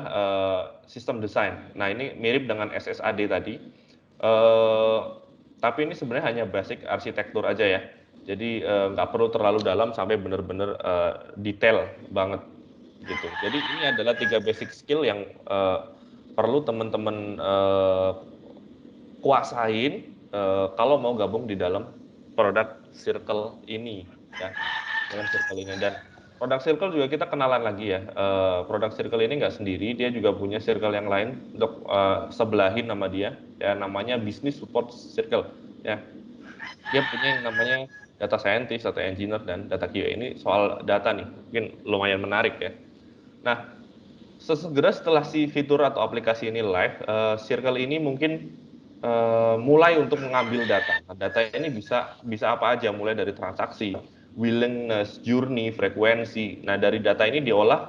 S4: sistem desain. Nah, ini mirip dengan SSAD tadi, tapi ini sebenarnya hanya basic arsitektur aja ya. Jadi nggak perlu terlalu dalam sampai benar-benar detail banget gitu. Jadi ini adalah 3 basic skill yang perlu teman-teman kuasain kalau mau gabung di dalam product circle ini ya, dalam circle ini. Dan product circle juga kita kenalan lagi ya. Product circle ini nggak sendiri, dia juga punya circle yang lain untuk sebelahin nama dia, ya namanya business support circle. Ya, dia punya yang namanya data scientist atau engineer dan data QA. Ini soal data nih, mungkin lumayan menarik ya. Nah, sesegera setelah si fitur atau aplikasi ini live, circle ini mungkin mulai untuk mengambil data. Nah, data ini bisa apa aja, mulai dari transaksi, willingness, journey, frekuensi. Nah, dari data ini diolah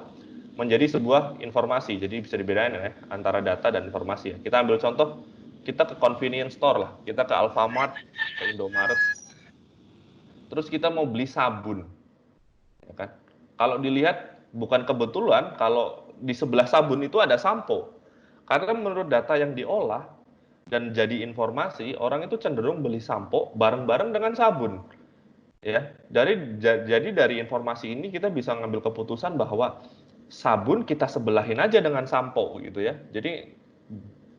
S4: menjadi sebuah informasi. Jadi bisa dibedain ya antara data dan informasi. Kita ambil contoh, kita ke convenience store lah, kita ke Alfamart, ke Indomaret, terus kita mau beli sabun, ya kan? Kalau dilihat bukan kebetulan kalau di sebelah sabun itu ada sampo, karena menurut data yang diolah dan jadi informasi, orang itu cenderung beli sampo bareng-bareng dengan sabun. Ya, jadi dari informasi ini kita bisa ngambil keputusan bahwa sabun kita sebelahin aja dengan sampo gitu ya. Jadi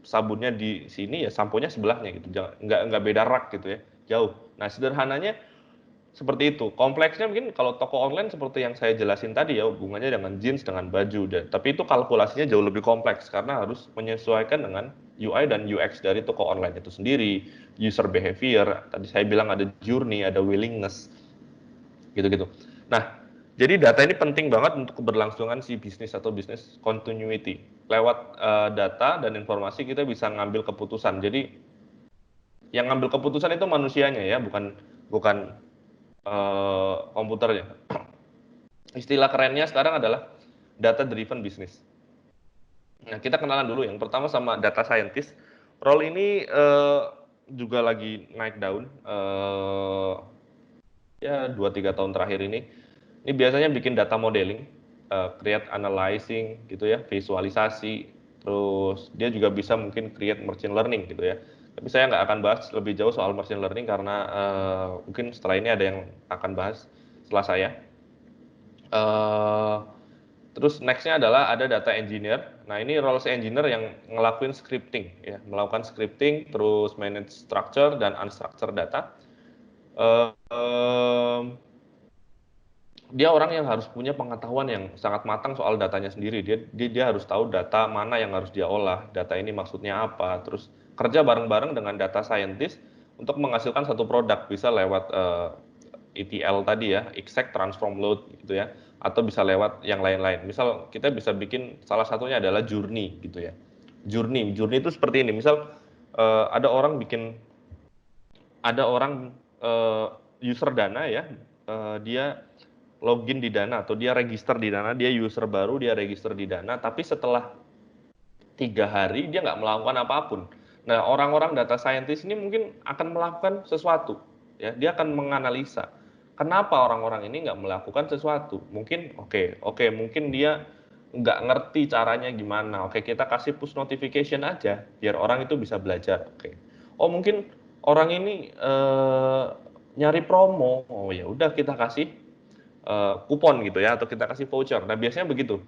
S4: sabunnya di sini ya samponya sebelahnya gitu. Nggak beda rak gitu ya. Jauh. Nah, sederhananya seperti itu. Kompleksnya mungkin kalau toko online seperti yang saya jelasin tadi ya, hubungannya dengan jeans, dengan baju. Tapi itu kalkulasinya jauh lebih kompleks karena harus menyesuaikan dengan UI dan UX dari toko online itu sendiri, user behavior, tadi saya bilang ada journey, ada willingness, gitu-gitu. Nah, jadi data ini penting banget untuk keberlangsungan si bisnis atau bisnis continuity. Lewat data dan informasi kita bisa ngambil keputusan. Jadi yang ngambil keputusan itu manusianya ya, bukan komputernya. Istilah kerennya sekarang adalah data driven business. Nah, kita kenalan dulu yang pertama sama data scientist. Role ini juga lagi naik daun. Ya 2-3 tahun terakhir ini. Ini biasanya bikin data modeling, create analyzing gitu ya, visualisasi. Terus dia juga bisa mungkin create machine learning gitu ya. Tapi saya nggak akan bahas lebih jauh soal machine learning karena mungkin setelah ini ada yang akan bahas setelah saya. Terus nextnya adalah ada data engineer. Nah, ini roles engineer yang ngelakuin scripting ya, melakukan scripting, terus manage structure dan unstructured data. dia orang yang harus punya pengetahuan yang sangat matang soal datanya sendiri. Dia harus tahu data mana yang harus dia olah, data ini maksudnya apa, terus kerja bareng-bareng dengan data scientist untuk menghasilkan satu produk, bisa lewat ETL tadi ya, exact transform load gitu ya, atau bisa lewat yang lain-lain. Misal kita bisa bikin, salah satunya adalah journey gitu ya. Journey itu seperti ini. Misal ada orang user Dana ya, dia login di Dana atau dia register di Dana, dia user baru, dia register di Dana, tapi setelah 3 hari dia nggak melakukan apapun. Nah, orang-orang data scientist ini mungkin akan melakukan sesuatu, ya, dia akan menganalisa kenapa orang-orang ini nggak melakukan sesuatu. Mungkin mungkin dia nggak ngerti caranya gimana. Oke, kita kasih push notification aja biar orang itu bisa belajar. Oke. Oh, mungkin orang ini nyari promo. Oh ya udah, kita kasih kupon gitu ya, atau kita kasih voucher. Nah, biasanya begitu.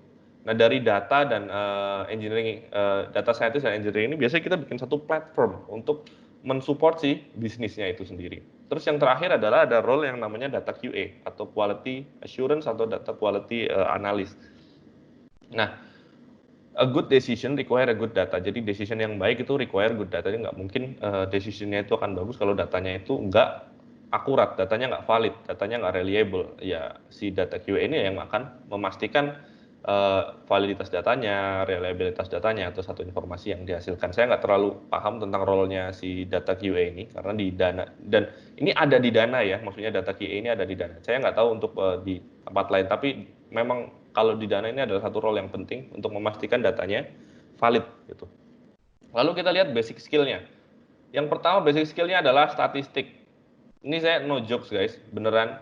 S4: Nah, dari data dan data scientist dan engineering ini biasanya kita bikin satu platform untuk mensupport si bisnisnya itu sendiri. Terus yang terakhir adalah ada role yang namanya data QA atau quality assurance atau data quality analyst. Nah, a good decision require a good data. Jadi decision yang baik itu require good data. Jadi nggak mungkin decisionnya itu akan bagus kalau datanya itu nggak akurat, datanya nggak valid, datanya nggak reliable. Ya, si data QA ini yang akan memastikan validitas datanya, reliabilitas datanya, atau satu informasi yang dihasilkan. Saya nggak terlalu paham tentang role-nya si data QA ini, karena di Dana, dan ini ada di Dana ya, maksudnya data QA ini ada di Dana. Saya nggak tahu untuk di tempat lain, tapi memang kalau di Dana ini adalah satu role yang penting untuk memastikan datanya valid gitu. Lalu kita lihat basic skill-nya. Yang pertama basic skill-nya adalah statistik. Ini saya no jokes guys, beneran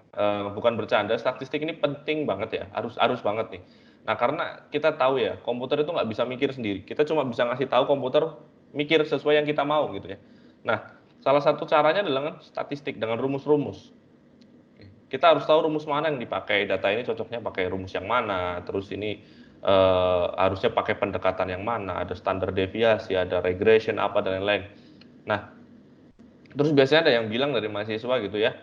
S4: bukan bercanda. Statistik ini penting banget ya, harus banget nih. Nah, karena kita tahu ya, komputer itu nggak bisa mikir sendiri. Kita cuma bisa ngasih tahu komputer mikir sesuai yang kita mau gitu ya. Nah, salah satu caranya adalah dengan statistik, dengan rumus-rumus. Kita harus tahu rumus mana yang dipakai, data ini cocoknya pakai rumus yang mana, terus ini harusnya pakai pendekatan yang mana, ada standar deviasi, ada regression apa dan lain-lain. Nah, terus biasanya ada yang bilang dari mahasiswa gitu ya,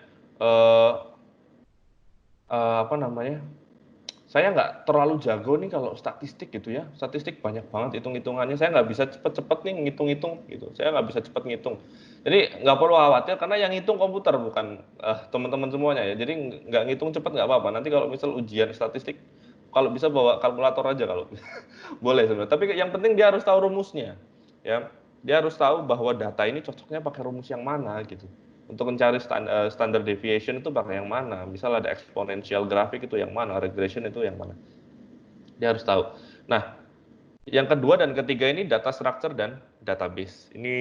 S4: saya nggak terlalu jago nih kalau statistik gitu ya, statistik banyak banget hitung-hitungannya, saya nggak bisa cepet-cepet nih ngitung-ngitung gitu, saya nggak bisa cepet ngitung. Jadi nggak perlu khawatir karena yang ngitung komputer bukan teman-teman semuanya ya, jadi nggak ngitung cepet nggak apa-apa. Nanti kalau misal ujian statistik, kalau bisa bawa kalkulator aja kalau boleh sebenarnya. Tapi yang penting dia harus tahu rumusnya, ya, dia harus tahu bahwa data ini cocoknya pakai rumus yang mana gitu. Untuk mencari standard deviation itu pakai yang mana, misal ada exponential graphic itu yang mana, regression itu yang mana, dia harus tahu. Nah, yang kedua dan ketiga ini data structure dan database. Ini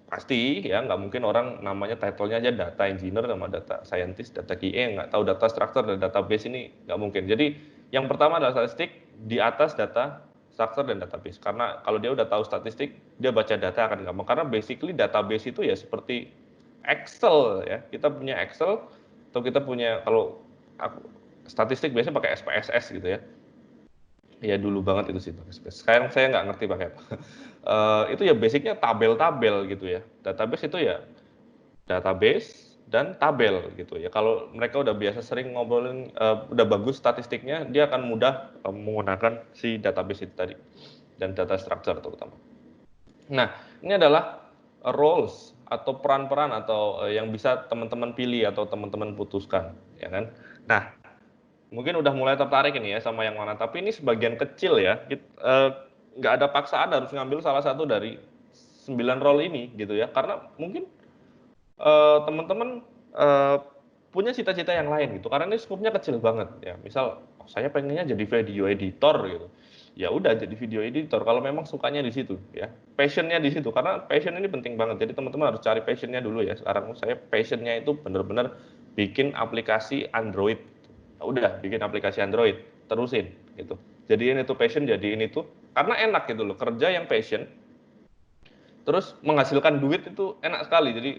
S4: pasti ya, nggak mungkin orang namanya title-nya aja data engineer sama data scientist, data QA nggak tahu data structure dan database, ini nggak mungkin. Jadi yang pertama adalah statistik, di atas data structure dan database. Karena kalau dia udah tahu statistik, dia baca data akan gampang. Karena basically database itu ya seperti Excel ya, kita punya Excel atau kita punya, kalau statistik biasanya pakai SPSS gitu ya. Ya dulu banget itu sih pakai SPSS. Sekarang saya nggak ngerti pakai apa. Itu ya basicnya tabel-tabel gitu ya. Database itu ya database dan tabel gitu ya. Kalau mereka udah biasa sering ngobrolin, udah bagus statistiknya, dia akan mudah menggunakan si database itu tadi dan data structure terutama. Nah, ini adalah roles atau peran-peran atau yang bisa teman-teman pilih atau teman-teman putuskan, ya kan? Nah, mungkin udah mulai tertarik ini ya sama yang mana, tapi ini sebagian kecil ya, nggak ada paksaan harus ngambil salah satu dari 9 role ini gitu ya, karena mungkin teman-teman punya cita-cita yang lain gitu, karena ini skupnya kecil banget ya. Misal saya pengennya jadi video editor gitu, ya udah jadi video editor kalau memang sukanya di situ ya, passionnya di situ, karena passion ini penting banget. Jadi teman-teman harus cari passionnya dulu ya. Sekarang saya passionnya itu benar-benar bikin aplikasi Android. Udah bikin aplikasi Android, terusin gitu. Jadiin itu passion, jadiin itu karena enak gitu loh, kerja yang passion terus menghasilkan duit itu enak sekali. Jadi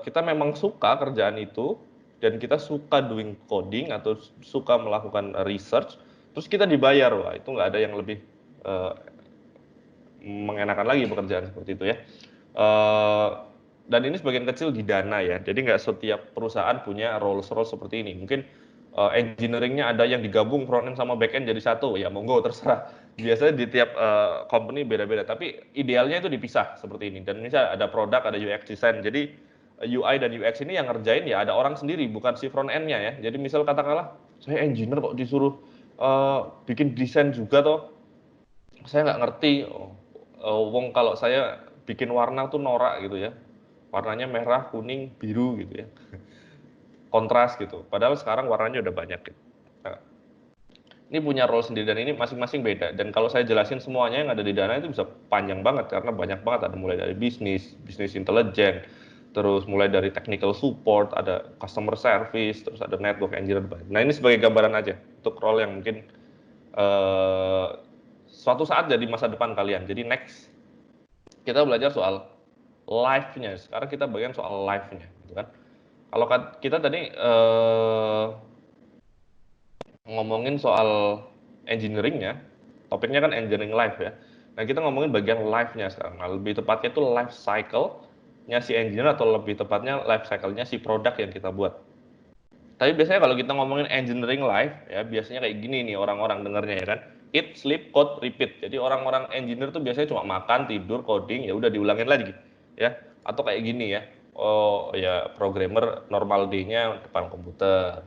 S4: kita memang suka kerjaan itu dan kita suka doing coding atau suka melakukan research, terus kita dibayar. Wah, itu nggak ada yang lebih mengenakan lagi pekerjaan seperti itu ya. Dan ini sebagian kecil di Dana ya, jadi nggak setiap perusahaan punya roles seperti ini. Mungkin engineering-nya ada yang digabung front end sama back end jadi satu, ya monggo terserah. Biasanya di tiap company beda-beda, tapi idealnya itu dipisah seperti ini. Dan misal ada produk, ada UX design. Jadi UI dan UX ini yang ngerjain ya ada orang sendiri, bukan si front end-nya ya. Jadi misal katakanlah saya engineer kok disuruh bikin desain juga toh, saya nggak ngerti. Wong kalau saya bikin warna tuh norak gitu ya, warnanya merah, kuning, biru gitu ya, kontras gitu. Padahal sekarang warnanya udah banyak gitu. Nah, ini punya role sendiri dan ini masing-masing beda. Dan kalau saya jelasin semuanya yang ada di Dana itu bisa panjang banget karena banyak banget. Ada mulai dari bisnis intelijen, terus mulai dari technical support, ada customer service, terus ada network engineer. Nah ini sebagai gambaran aja untuk role yang mungkin suatu saat jadi masa depan kalian. Jadi next kita belajar soal life-nya. Sekarang kita bagian soal life-nya, gitu kan? Kalau kita tadi ngomongin soal engineering-nya, topiknya kan engineering life ya. Nah kita ngomongin bagian life-nya sekarang. Nah, lebih tepatnya itu life cycle-nya si engineer atau lebih tepatnya life cycle-nya si produk yang kita buat. Tapi biasanya kalau kita ngomongin engineering life ya biasanya kayak gini nih orang-orang dengarnya ya kan. Eat, sleep, code, repeat. Jadi orang-orang engineer tuh biasanya cuma makan, tidur, coding, ya udah diulangin lagi ya. Atau kayak gini ya. Oh ya programmer normal day-nya depan komputer,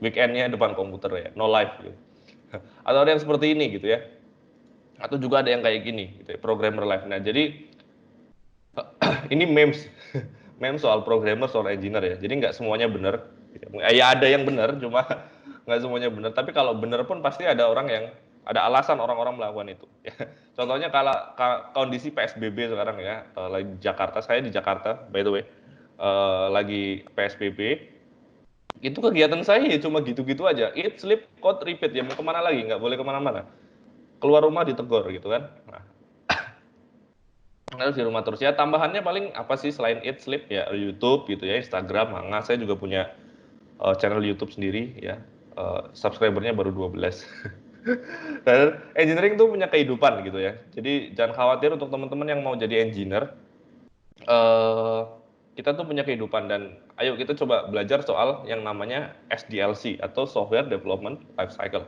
S4: weekend-nya depan komputer ya, no life gitu. Atau ada yang seperti ini gitu ya. Atau juga ada yang kayak gini gitu ya, programmer life. Nah, jadi ini memes. Memes soal programmer, soal engineer ya. Jadi nggak semuanya benar. Ya ada yang benar, cuma nggak semuanya benar. Tapi kalau benar pun pasti ada orang yang ada alasan orang-orang melakukan itu. Contohnya kalau kondisi PSBB sekarang ya, lagi di Jakarta, saya di Jakarta, by the way, lagi PSBB, itu kegiatan saya ya cuma gitu-gitu aja. Eat, sleep, code, repeat. Ya mau kemana lagi? Nggak boleh kemana-mana. Keluar rumah ditegur gitu kan. Nah, harus di rumah terus ya. Tambahannya paling apa sih selain eat, sleep ya YouTube gitu ya, Instagram, manga. Saya juga punya channel YouTube sendiri ya. Subscribernya baru 12. Dan engineering tuh punya kehidupan gitu ya. Jadi jangan khawatir untuk teman-teman yang mau jadi engineer. Kita tuh punya kehidupan dan ayo kita coba belajar soal yang namanya SDLC atau Software Development Lifecycle.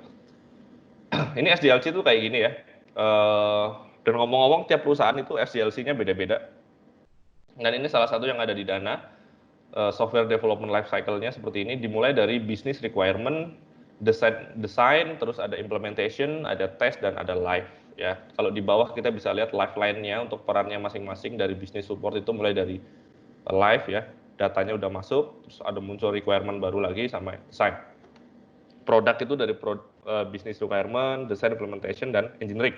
S4: Ini SDLC tuh kayak gini ya. Dan ngomong-ngomong tiap perusahaan itu SDLC-nya beda-beda. Dan ini salah satu yang ada di Dana. Software Development Lifecycle-nya seperti ini dimulai dari business requirement, design, terus ada implementation, ada test, dan ada live ya. Kalau di bawah kita bisa lihat lifeline-nya untuk perannya masing-masing. Dari business support itu mulai dari live ya, datanya udah masuk, terus ada muncul requirement baru lagi sama design. Produk itu dari business requirement, design, implementation, dan engineering.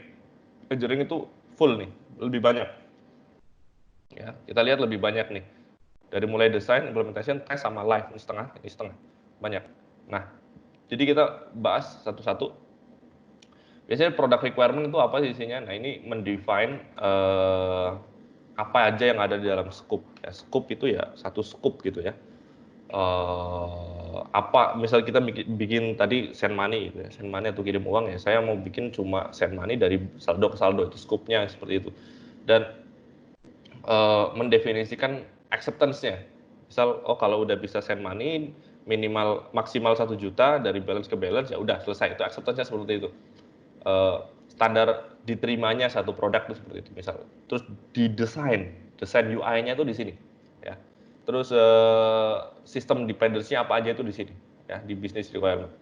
S4: Engineering itu full nih, lebih banyak. Ya, kita lihat lebih banyak nih. Dari mulai design, implementation, test, sama live, ini setengah, banyak. Nah, jadi kita bahas satu-satu. Biasanya product requirement itu apa sih isinya? Nah, ini mendefine apa aja yang ada di dalam scope. Ya, scope itu ya satu scope gitu ya. Apa misal kita bikin tadi send money gitu ya, send money atau kirim uang ya, saya mau bikin cuma send money dari saldo ke saldo, itu scope-nya seperti itu. Dan mendefinisikan acceptance-nya. Misal, oh kalau udah bisa send money maksimal 1 juta dari balance ke balance, ya udah selesai. Itu acceptance-nya seperti itu. Standar diterimanya satu produk itu seperti itu misal. Terus desain UI-nya itu di sini. Ya. Terus sistem dependency-nya apa aja itu di sini. Ya, di business requirement.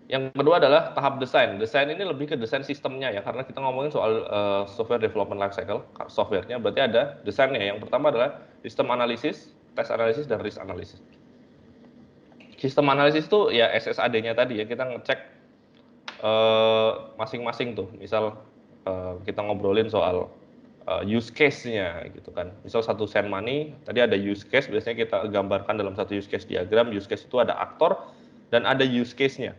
S4: Yang kedua adalah tahap desain. Desain ini lebih ke desain sistemnya ya, karena kita ngomongin soal software development lifecycle, softwarenya berarti ada desainnya. Yang pertama adalah sistem analisis, test analisis, dan risk analysis. Sistem analisis itu ya SSAD-nya tadi ya, kita ngecek masing-masing tuh. Misal kita ngobrolin soal use case-nya gitu kan. Misal satu send money, tadi ada use case, biasanya kita gambarkan dalam satu use case diagram. Use case itu ada aktor dan ada use case-nya.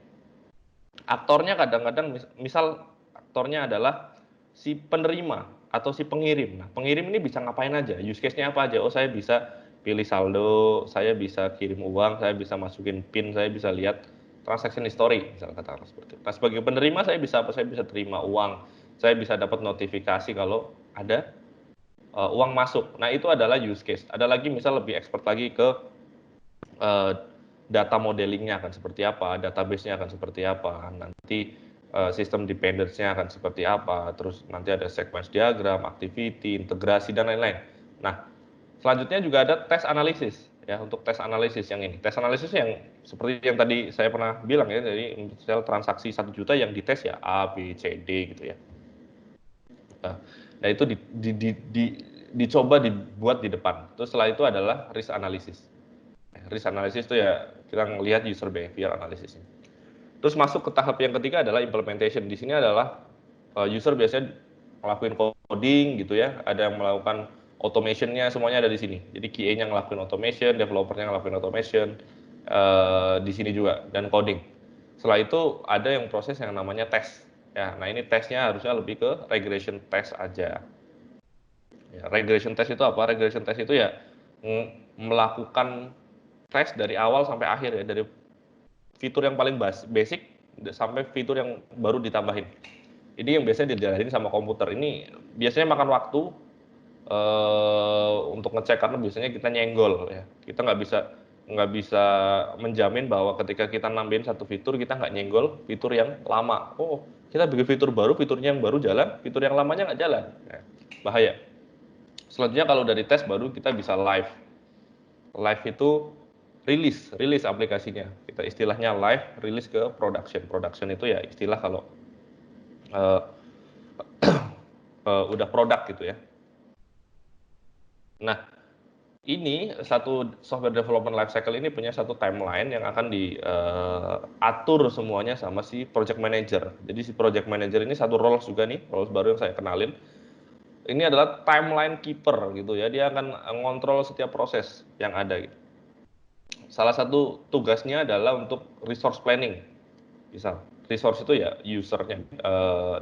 S4: Aktornya kadang-kadang misal aktornya adalah si penerima atau si pengirim. Nah, pengirim ini bisa ngapain aja? Use case-nya apa aja? Oh, saya bisa pilih saldo, saya bisa kirim uang, saya bisa masukin PIN, saya bisa lihat transaction history, misalnya katakan seperti itu. Nah, sebagai penerima saya bisa apa? Saya bisa terima uang, saya bisa dapat notifikasi kalau ada uang masuk. Nah, itu adalah use case. Ada lagi misal lebih expert lagi ke data modelingnya akan seperti apa, database-nya akan seperti apa, nanti sistem dependence-nya akan seperti apa, terus nanti ada sequence diagram, activity, integrasi, dan lain-lain. Nah, selanjutnya juga ada tes analisis, ya, untuk tes analisis yang ini. Tes analisis yang seperti yang tadi saya pernah bilang ya, jadi misal transaksi 1 juta yang dites ya A, B, C, D gitu ya. Nah itu dicoba dibuat di depan. Terus setelah itu adalah risk analysis. Risk analysis itu ya kita ngelihat user behavior analisisnya. Terus masuk ke tahap yang ketiga adalah implementation. Di sini adalah user biasanya ngelakuin coding gitu ya, ada yang melakukan automation-nya, semuanya ada di sini. Jadi QA-nya ngelakuin automation, developer-nya ngelakuin automation, di sini juga, dan coding. Setelah itu ada yang proses yang namanya tes. Ya, nah ini tesnya harusnya lebih ke regression test aja. Ya, regression test itu apa? Regression test itu ya melakukan tes dari awal sampai akhir ya, dari fitur yang paling basic sampai fitur yang baru ditambahin. Ini yang biasanya dijalanin sama komputer. Ini biasanya makan waktu untuk ngecek karena biasanya kita nyenggol ya. Kita nggak bisa menjamin bahwa ketika kita nambahin satu fitur kita nggak nyenggol fitur yang lama. Oh, kita bikin fitur baru, fiturnya yang baru jalan, fitur yang lamanya nggak jalan. Ya, bahaya. Selanjutnya kalau dari tes baru kita bisa live. Live itu rilis aplikasinya. Kita istilahnya live, rilis ke production. Production itu ya istilah kalau udah produk gitu ya. Nah, ini satu software development lifecycle ini punya satu timeline yang akan diatur semuanya sama si project manager. Jadi si project manager ini satu roles juga nih, roles baru yang saya kenalin. Ini adalah timeline keeper gitu ya, dia akan ngontrol setiap proses yang ada gitu. Salah satu tugasnya adalah untuk resource planning. Misal, resource itu ya usernya,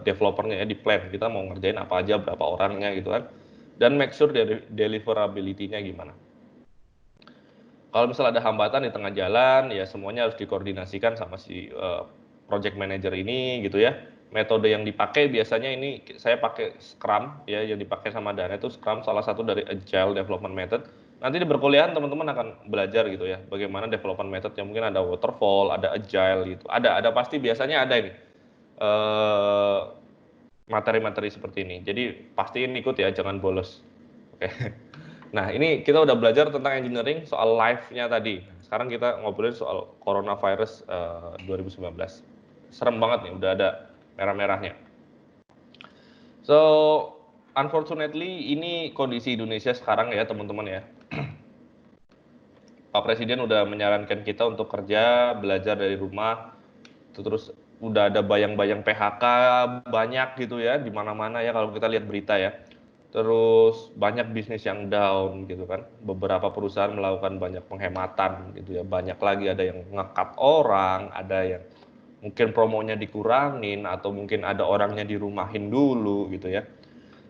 S4: developernya ya, di plan, kita mau ngerjain apa aja, berapa orangnya gitu kan. Dan make sure deliverability-nya gimana. Kalau misalnya ada hambatan di tengah jalan, ya semuanya harus dikoordinasikan sama si project manager ini gitu ya. Metode yang dipakai biasanya ini saya pakai Scrum ya, yang dipakai sama Dana itu Scrum, salah satu dari Agile Development Method. Nanti di perkuliahan teman-teman akan belajar gitu ya, bagaimana development method yang mungkin ada waterfall, ada agile gitu. Ada pasti biasanya ada ini materi-materi seperti ini. Jadi pastiin ikut ya, jangan bolos. Oke. Nah, ini kita udah belajar tentang engineering soal live-nya tadi. Sekarang kita ngobrolin soal coronavirus 2019. Serem banget nih, udah ada merah-merahnya. So, unfortunately ini kondisi Indonesia sekarang ya teman-teman ya. Pak Presiden udah menyarankan kita untuk kerja, belajar dari rumah. Terus udah ada bayang-bayang PHK banyak gitu ya di mana-mana ya kalau kita lihat berita ya. Terus banyak bisnis yang down gitu kan. Beberapa perusahaan melakukan banyak penghematan gitu ya. Banyak lagi ada yang nge-cut orang, ada yang mungkin promonya dikurangin atau mungkin ada orangnya dirumahin dulu gitu ya.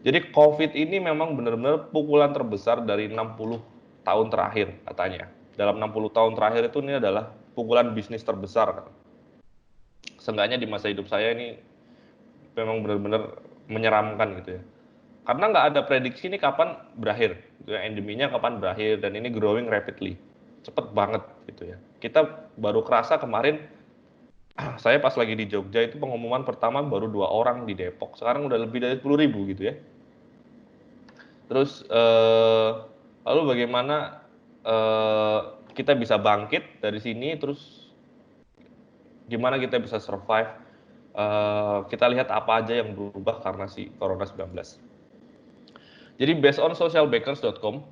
S4: Jadi COVID ini memang benar-benar pukulan terbesar dari 60 tahun terakhir katanya. Dalam 60 tahun terakhir itu ini adalah pukulan bisnis terbesar. Seenggaknya di masa hidup saya ini memang benar-benar menyeramkan gitu ya. Karena nggak ada prediksi ini kapan berakhir, endeminya kapan berakhir, dan ini growing rapidly, cepet banget gitu ya. Kita baru kerasa kemarin, saya pas lagi di Jogja itu pengumuman pertama baru 2 orang di Depok, sekarang udah lebih dari 10.000 gitu ya. Terus lalu bagaimana kita bisa bangkit dari sini, terus gimana kita bisa survive, kita lihat apa aja yang berubah karena si Corona 19. Jadi based on socialbakers.com,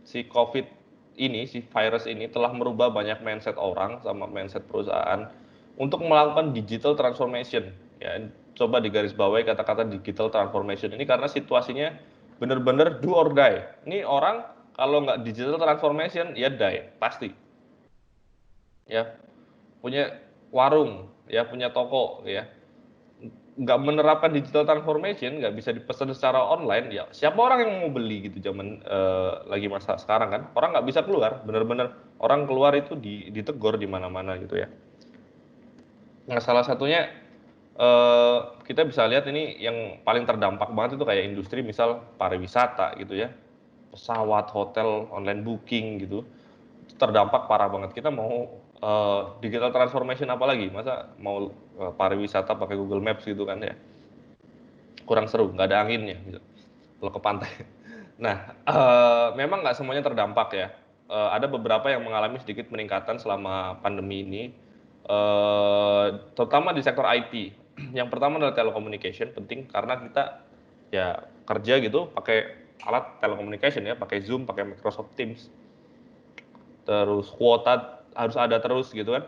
S4: si COVID ini, si virus ini telah merubah banyak mindset orang sama mindset perusahaan untuk melakukan digital transformation. Ya, coba digarisbawahi kata-kata digital transformation ini karena situasinya benar-benar do or die. Ini orang kalau nggak digital transformation ya die, pasti. Ya, punya warung, ya punya toko, ya nggak menerapkan digital transformation, nggak bisa dipesan secara online, ya siapa orang yang mau beli gitu zaman lagi masa sekarang kan, orang nggak bisa keluar, bener-bener orang keluar itu ditegur di mana-mana gitu ya. Nah salah satunya kita bisa lihat ini yang paling terdampak banget itu kayak industri misal pariwisata gitu ya, pesawat, hotel, online booking gitu, terdampak parah banget. Kita mau digital transformation apa lagi? Masa mau pariwisata pakai Google Maps gitu kan ya? Kurang seru, nggak ada anginnya gitu. Kalau ke pantai. Nah, memang nggak semuanya terdampak ya. Ada beberapa yang mengalami sedikit peningkatan selama pandemi ini, terutama di sektor IT. Yang pertama adalah telecommunication, penting karena kita ya kerja gitu pakai alat telecommunication ya, pakai Zoom, pakai Microsoft Teams. Terus kuota harus ada terus gitu kan.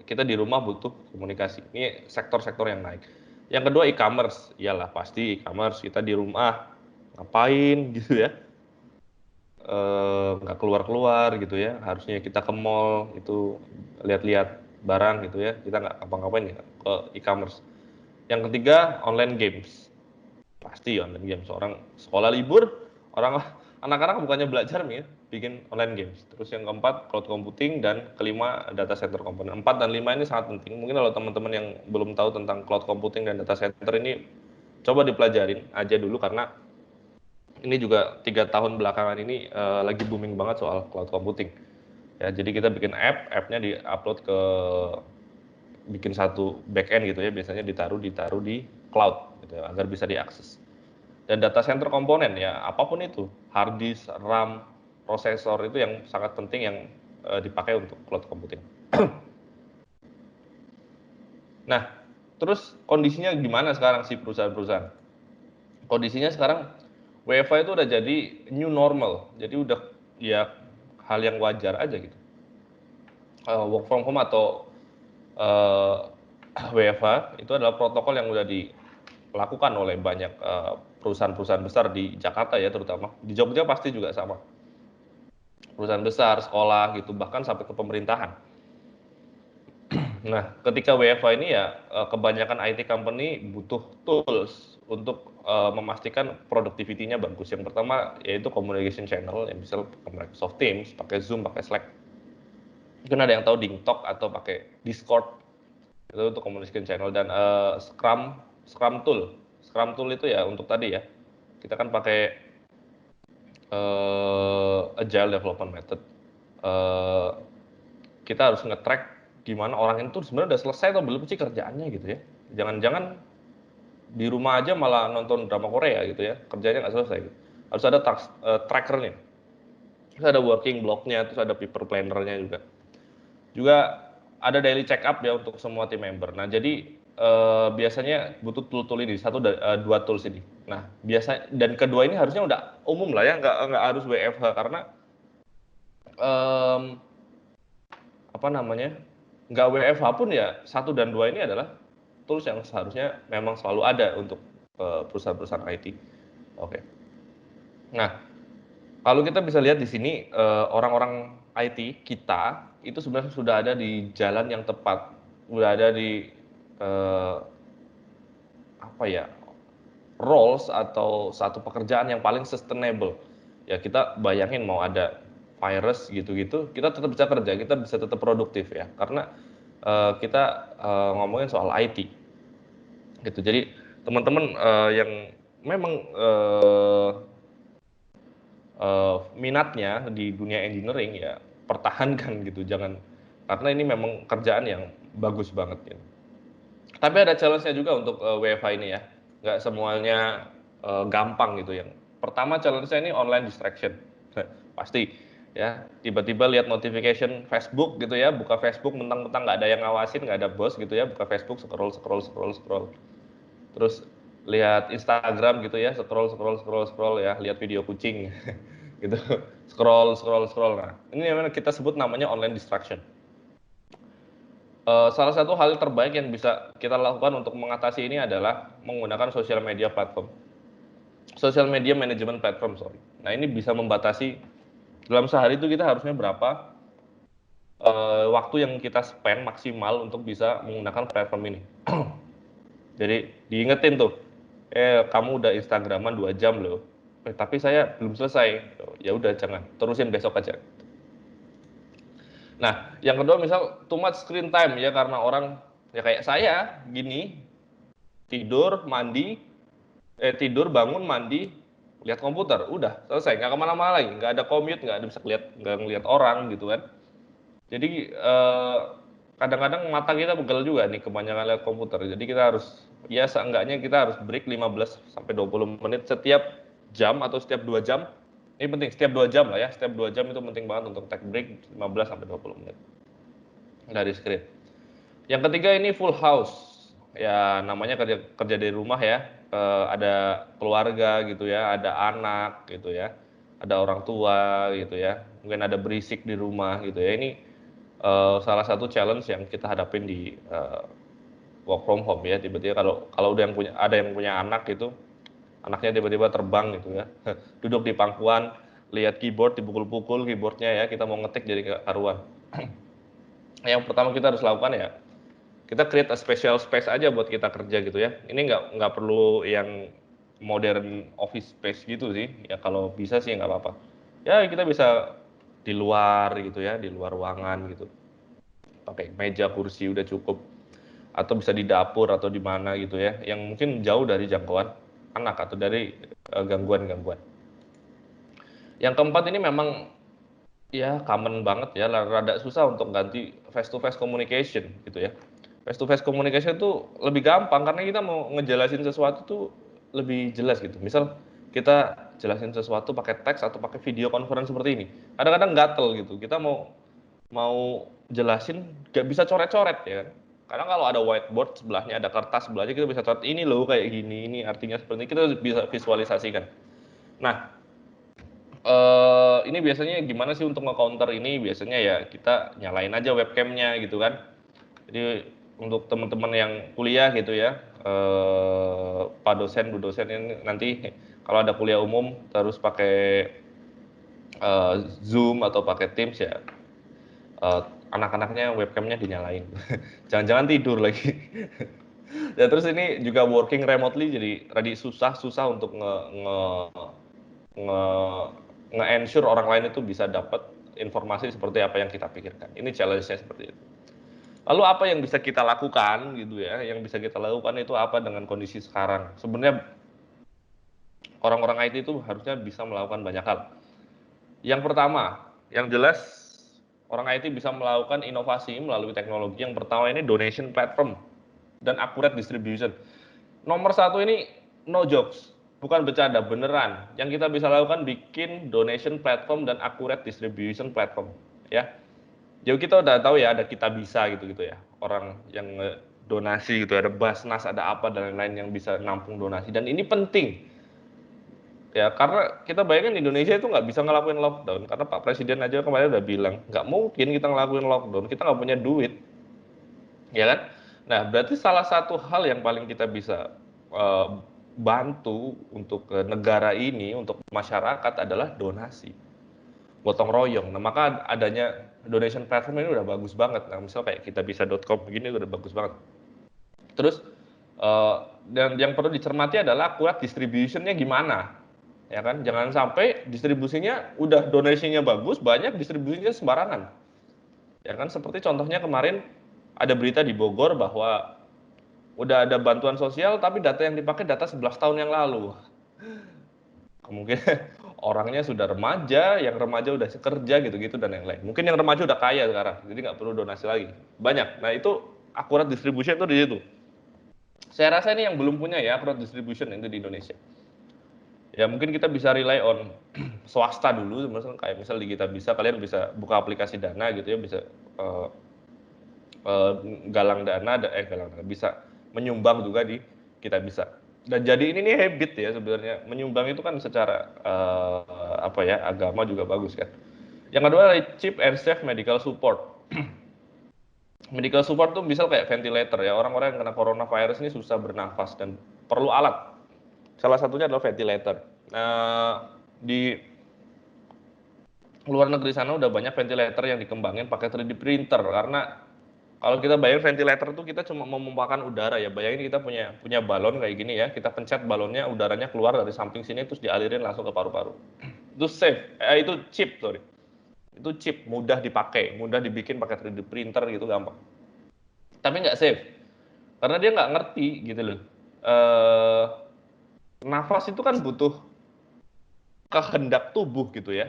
S4: Kita di rumah butuh komunikasi. Ini sektor-sektor yang naik. Yang kedua e-commerce, iyalah pasti e-commerce, kita di rumah ngapain gitu ya, nggak keluar-keluar gitu ya, harusnya kita ke mall itu lihat-lihat barang gitu ya, kita nggak ngapa-ngapain ya ke e-commerce. Yang ketiga online games, pasti online games, orang sekolah libur, orang anak-anak bukannya belajar nih ya, bikin online games. Terus yang keempat cloud computing, dan kelima data center component. 4 dan 5 ini sangat penting. Mungkin kalau teman-teman yang belum tahu tentang cloud computing dan data center ini, coba dipelajarin aja dulu, karena ini juga 3 tahun belakangan ini lagi booming banget soal cloud computing. Ya, jadi kita bikin app-nya di-upload ke, bikin satu backend gitu ya, biasanya ditaruh di cloud gitu ya, agar bisa diakses. Dan data center komponen ya, apapun itu, hard disk, RAM, prosesor, itu yang sangat penting yang dipakai untuk cloud computing. Nah, terus kondisinya gimana sekarang sih perusahaan-perusahaan? Kondisinya sekarang WFH itu udah jadi new normal, jadi udah ya hal yang wajar aja gitu. Work from home atau WFH itu adalah protokol yang udah dilakukan oleh banyak perusahaan-perusahaan besar di Jakarta ya, terutama di Jogja pasti juga sama. Perusahaan besar, sekolah gitu, bahkan sampai ke pemerintahan. Nah, ketika WFH ini ya kebanyakan IT company butuh tools untuk memastikan productivity-nya bagus. Yang pertama yaitu communication channel, yang bisa pakai Microsoft Teams, pakai Zoom, pakai Slack. Mungkin ada yang tahu DingTalk atau pakai Discord, itu untuk communication channel. Dan Scrum tool. Scrum tool itu ya untuk tadi ya, kita kan pakai agile development method. Kita harus nge-track gimana orang itu sebenarnya udah selesai atau belum sih kerjaannya gitu ya. Jangan-jangan di rumah aja malah nonton drama Korea gitu ya, kerjanya nggak selesai gitu. Harus ada trackernya, terus ada working block-nya, terus ada paper planner-nya juga ada daily check up ya untuk semua tim member. Nah, jadi biasanya butuh tool-tool ini, dua tools ini. Nah, biasa, dan kedua ini harusnya udah umum lah ya, nggak harus WFH, karena nggak WFH pun ya 1 dan 2 ini adalah tools yang seharusnya memang selalu ada untuk perusahaan-perusahaan IT. Oke. Nah, kalau kita bisa lihat di sini orang-orang IT kita itu sebenarnya sudah ada di jalan yang tepat, sudah ada di roles atau satu pekerjaan yang paling sustainable. Ya kita bayangin mau ada virus gitu-gitu, kita tetap bisa kerja, kita bisa tetap produktif ya, karena kita ngomongin soal IT gitu. Jadi teman-teman yang memang minatnya di dunia engineering ya pertahankan gitu, jangan, karena ini memang kerjaan yang bagus banget ya. Tapi ada challenge-nya juga untuk WFH ini ya, nggak semuanya gampang gitu. Yang pertama challenge-nya ini online distraction. Pasti ya, tiba-tiba lihat notification Facebook gitu ya, buka Facebook mentang-mentang nggak ada yang ngawasin, nggak ada bos gitu ya, buka Facebook scroll. Terus lihat Instagram gitu ya, scroll ya, lihat video kucing gitu, scroll. Nah, ini yang kita sebut namanya online distraction. Salah satu hal terbaik yang bisa kita lakukan untuk mengatasi ini adalah menggunakan social media management platform. Nah, ini bisa membatasi dalam sehari itu kita harusnya berapa waktu yang kita spend maksimal untuk bisa menggunakan platform ini. Jadi diingetin tuh, kamu udah Instagraman 2 jam loh, tapi saya belum selesai. Ya udah, jangan, terusin besok aja. Nah, yang kedua misal too much screen time ya, karena orang ya kayak saya gini, tidur bangun mandi, lihat komputer, udah selesai, nggak kemana-mana lagi, nggak ada commute, nggak ada bisa nggak ngeliat orang gitu kan. Jadi kadang-kadang mata kita pegel juga nih kebanyakan lihat komputer. Jadi kita harus, ya seenggaknya kita harus break 15 sampai 20 menit setiap jam atau setiap 2 jam. Ini penting, setiap 2 jam lah ya, setiap 2 jam itu penting banget untuk take break 15 sampai 20 menit dari screen. Yang ketiga ini full house. Ya namanya kerja dari rumah ya. Ada keluarga gitu ya, ada anak gitu ya, ada orang tua gitu ya. Mungkin ada berisik di rumah gitu ya. Ini salah satu challenge yang kita hadapin di work from home ya. Tiba-tiba kalau udah ada yang punya anak gitu, anaknya tiba-tiba terbang gitu ya. Duduk di pangkuan, lihat keyboard, dipukul-pukul keyboardnya ya, kita mau ngetik jadi karuan. Yang pertama kita harus lakukan ya, kita create a special space aja buat kita kerja gitu ya. Ini nggak perlu yang modern office space gitu sih. Ya kalau bisa sih nggak apa-apa. Ya kita bisa di luar gitu ya, di luar ruangan gitu. Pakai meja, kursi udah cukup. Atau bisa di dapur atau di mana gitu ya. Yang mungkin jauh dari jangkauan anak atau dari gangguan-gangguan. Yang keempat ini memang ya common banget ya, rada susah untuk ganti face to face communication gitu ya. Face to face communication tuh lebih gampang karena kita mau ngejelasin sesuatu tuh lebih jelas gitu. Misal kita jelasin sesuatu pakai teks atau pakai video conference seperti ini. Kadang-kadang gatel gitu. Kita mau jelasin gak bisa coret-coret ya kan. Karena kalau ada whiteboard sebelahnya, ada kertas sebelahnya, kita bisa coret ini loh kayak gini, ini artinya seperti ini, kita bisa visualisasikan. Nah, ini biasanya gimana sih untuk nge-counter ini? Biasanya ya kita nyalain aja webcamnya gitu kan. Jadi untuk teman-teman yang kuliah gitu ya, Pak dosen, Bu dosen ini nanti kalau ada kuliah umum terus pakai Zoom atau pakai Teams ya, anak-anaknya webcamnya dinyalain. Jangan-jangan tidur lagi. Ya terus ini juga working remotely jadi rada susah untuk nge-ensure orang lain itu bisa dapat informasi seperti apa yang kita pikirkan. Ini challenge-nya seperti itu. Lalu apa yang bisa kita lakukan gitu ya? Yang bisa kita lakukan itu apa dengan kondisi sekarang? Sebenarnya orang-orang IT itu harusnya bisa melakukan banyak hal. Yang pertama, yang jelas orang IT bisa melakukan inovasi melalui teknologi. Yang pertama ini donation platform dan accurate distribution. Nomor satu ini no jokes, bukan bercanda, beneran. Yang kita bisa lakukan bikin donation platform dan accurate distribution platform, ya. Jadi kita udah tahu ya ada Kita Bisa gitu ya, orang yang donasi gitu, ada Basnas, ada apa dan lain-lain yang bisa nampung donasi. Dan ini penting, ya karena kita bayangin Indonesia itu nggak bisa ngelakuin lockdown karena Pak Presiden aja kemarin udah bilang nggak mungkin kita ngelakuin lockdown, kita nggak punya duit, ya kan? Nah berarti salah satu hal yang paling kita bisa bantu untuk negara ini, untuk masyarakat adalah donasi, gotong royong. Nah maka adanya donation platform ini udah bagus banget. Nah misal kayak kitabisa.com begini udah bagus banget. Terus dan yang perlu dicermati adalah akurat distributionnya gimana, ya kan? Jangan sampai distribusinya udah donasinya bagus, banyak distribusinya sembarangan, ya kan? Seperti contohnya kemarin ada berita di Bogor bahwa udah ada bantuan sosial tapi data yang dipakai data 11 tahun yang lalu. Kemungkinan orangnya sudah remaja, yang remaja udah kerja gitu-gitu dan yang lain. Mungkin yang remaja udah kaya sekarang, jadi nggak perlu donasi lagi. Banyak. Nah itu akurat distribution itu di situ. Saya rasa ini yang belum punya ya akurat distribution itu di Indonesia. Ya mungkin kita bisa rely on swasta dulu, misalnya kayak misal di Kita Bisa, kalian bisa buka aplikasi Dana gitu ya, bisa galang dana, bisa menyumbang juga di Kita Bisa. Dan jadi ini nih habit ya sebenarnya, menyumbang itu kan secara apa ya, agama juga bagus kan. Yang kedua adalah cheap and safe medical support. Medical support tuh misal kayak ventilator ya, orang-orang yang kena coronavirus ini susah bernafas dan perlu alat. Salah satunya adalah ventilator. Di luar negeri sana udah banyak ventilator yang dikembangin pakai 3D printer, karena kalau kita bayangin ventilator tuh kita cuma memumpahkan udara ya. Bayangin kita punya balon kayak gini ya, kita pencet balonnya, udaranya keluar dari samping sini terus dialirin langsung ke paru-paru. Itu safe, itu cheap, sorry. Itu cheap, mudah dipakai, mudah dibikin pakai 3D printer gitu, gampang. Tapi nggak safe, karena dia nggak ngerti gitu loh. Nafas itu kan butuh kehendak tubuh gitu ya.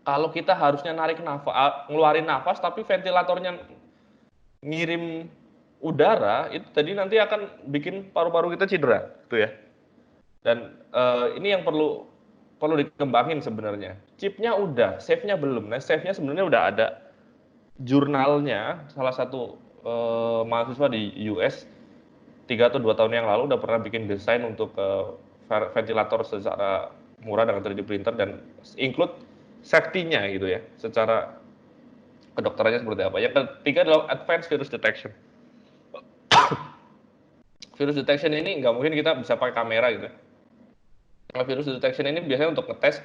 S4: Kalau kita harusnya narik nafas, ngeluarin nafas, tapi ventilatornya ngirim udara, itu tadi nanti akan bikin paru-paru kita cedera, gitu ya. Dan ini yang perlu dikembangin sebenarnya. Chipnya udah, save-nya belum. Nah, save-nya sebenarnya udah ada jurnalnya. Salah satu mahasiswa di US 3 atau 2 tahun yang lalu udah pernah bikin desain untuk ventilator secara murah dengan 3D printer dan include safety-nya gitu ya, secara kedokterannya seperti apa. Yang ketiga adalah advanced virus detection. Virus detection ini nggak mungkin kita bisa pakai kamera gitu. Nah, virus detection ini biasanya untuk ngetes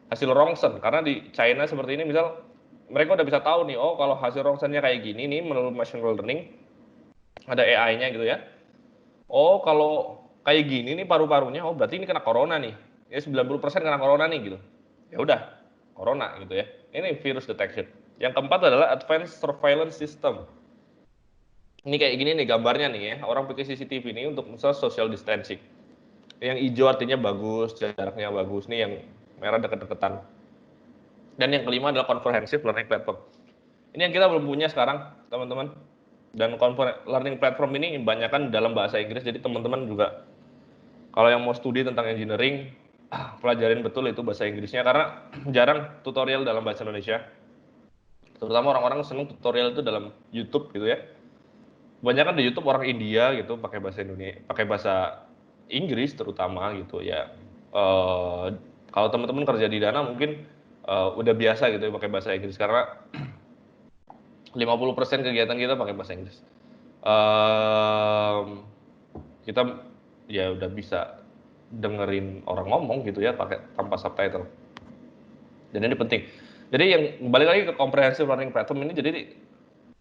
S4: hasil rongsen, karena di China seperti ini misal mereka udah bisa tahu nih, oh kalau hasil rongsennya kayak gini nih menurut machine learning, ada AI-nya gitu ya. Oh kalau kayak gini nih paru-parunya, oh berarti ini kena corona nih. Ya 90% kena corona nih gitu. Ya udah, corona gitu ya. Ini virus detection. Yang keempat adalah advanced surveillance system. Ini kayak gini nih gambarnya nih ya. Orang pakai CCTV ini untuk misalnya social distancing. Yang hijau artinya bagus, jaraknya bagus. Nih yang merah deket-deketan. Dan yang kelima adalah comprehensive learning platform. Ini yang kita belum punya sekarang, teman-teman. Dan learning platform ini kebanyakan dalam bahasa Inggris, jadi teman-teman juga kalau yang mau studi tentang engineering, pelajarin betul itu bahasa Inggrisnya, karena jarang tutorial dalam bahasa Indonesia. Terutama orang-orang seneng tutorial itu dalam YouTube gitu ya. Kebanyakan di YouTube orang India gitu pakai bahasa Indonesia, pakai bahasa Inggris terutama gitu ya. Kalau teman-teman kerja di Dana mungkin udah biasa gitu ya pakai bahasa Inggris, karena 50% kegiatan kita pakai bahasa Inggris. Kita ya udah bisa dengerin orang ngomong gitu ya pakai tanpa subtitle. Dan ini penting. Jadi yang balik lagi ke comprehensive learning platform ini, jadi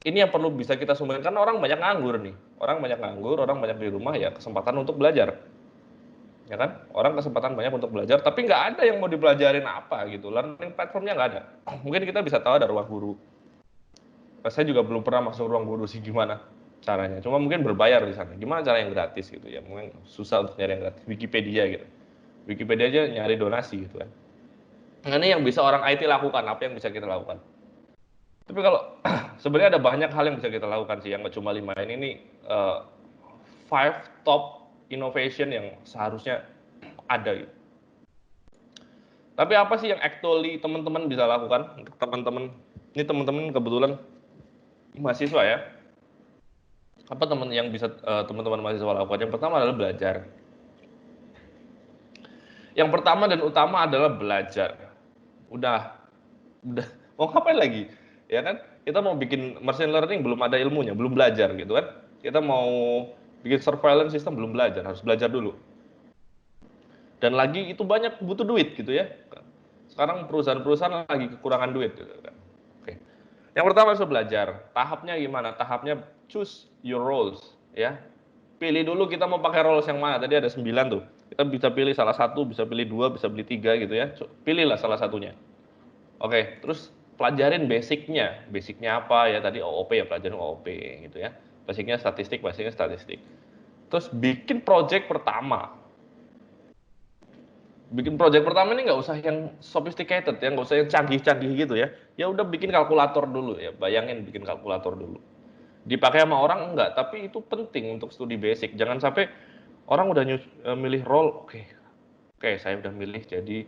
S4: ini yang perlu bisa kita sumbangin, karena orang banyak nganggur nih. Orang banyak nganggur, orang banyak di rumah, ya kesempatan untuk belajar. Ya kan? Orang kesempatan banyak untuk belajar, tapi nggak ada yang mau dipelajarin apa gitu. Learning platformnya nggak ada. Mungkin kita bisa tahu ada ruang guru. Saya juga belum pernah masuk ruang guru sih, gimana caranya. Cuma mungkin berbayar di sana. Gimana cara yang gratis gitu ya. Mungkin susah untuk nyari yang gratis. Wikipedia gitu. Wikipedia aja nyari donasi gitu kan. Nah, ini yang bisa orang IT lakukan. Apa yang bisa kita lakukan? Tapi kalau sebenarnya ada banyak hal yang bisa kita lakukan sih, yang nggak cuma 5 ini 5 top innovation yang seharusnya ada gitu. Tapi apa sih yang actually teman-teman bisa lakukan? Untuk teman-teman, ini teman-teman kebetulan mahasiswa ya. Apa yang bisa teman-teman mahasiswa lakukan? Yang pertama adalah belajar. Yang pertama dan utama adalah belajar. Udah mau ngapain lagi? Ya kan? Kita mau bikin machine learning belum ada ilmunya, belum belajar gitu kan? Kita mau bikin surveillance system belum belajar, harus belajar dulu. Dan lagi itu banyak butuh duit gitu ya. Sekarang perusahaan-perusahaan lagi kekurangan duit gitu kan. Oke. Yang pertama harus belajar. Tahapnya gimana? Tahapnya choose your roles ya. Pilih dulu kita mau pakai roles yang mana. Tadi ada 9 tuh. Kita bisa pilih salah satu, bisa pilih 2, bisa pilih 3 gitu ya. Pilihlah salah satunya. Oke, terus pelajarin basicnya. Basicnya apa ya? Tadi OOP ya, pelajarin OOP gitu ya. Basicnya statistik. Terus bikin project pertama. Bikin project pertama ini nggak usah yang sophisticated ya, nggak usah yang canggih-canggih gitu ya. Ya udah bikin kalkulator dulu ya, bayangin bikin kalkulator dulu. Dipakai sama orang enggak, tapi itu penting untuk studi basic. Jangan sampai orang udah milih role, oke, saya udah milih jadi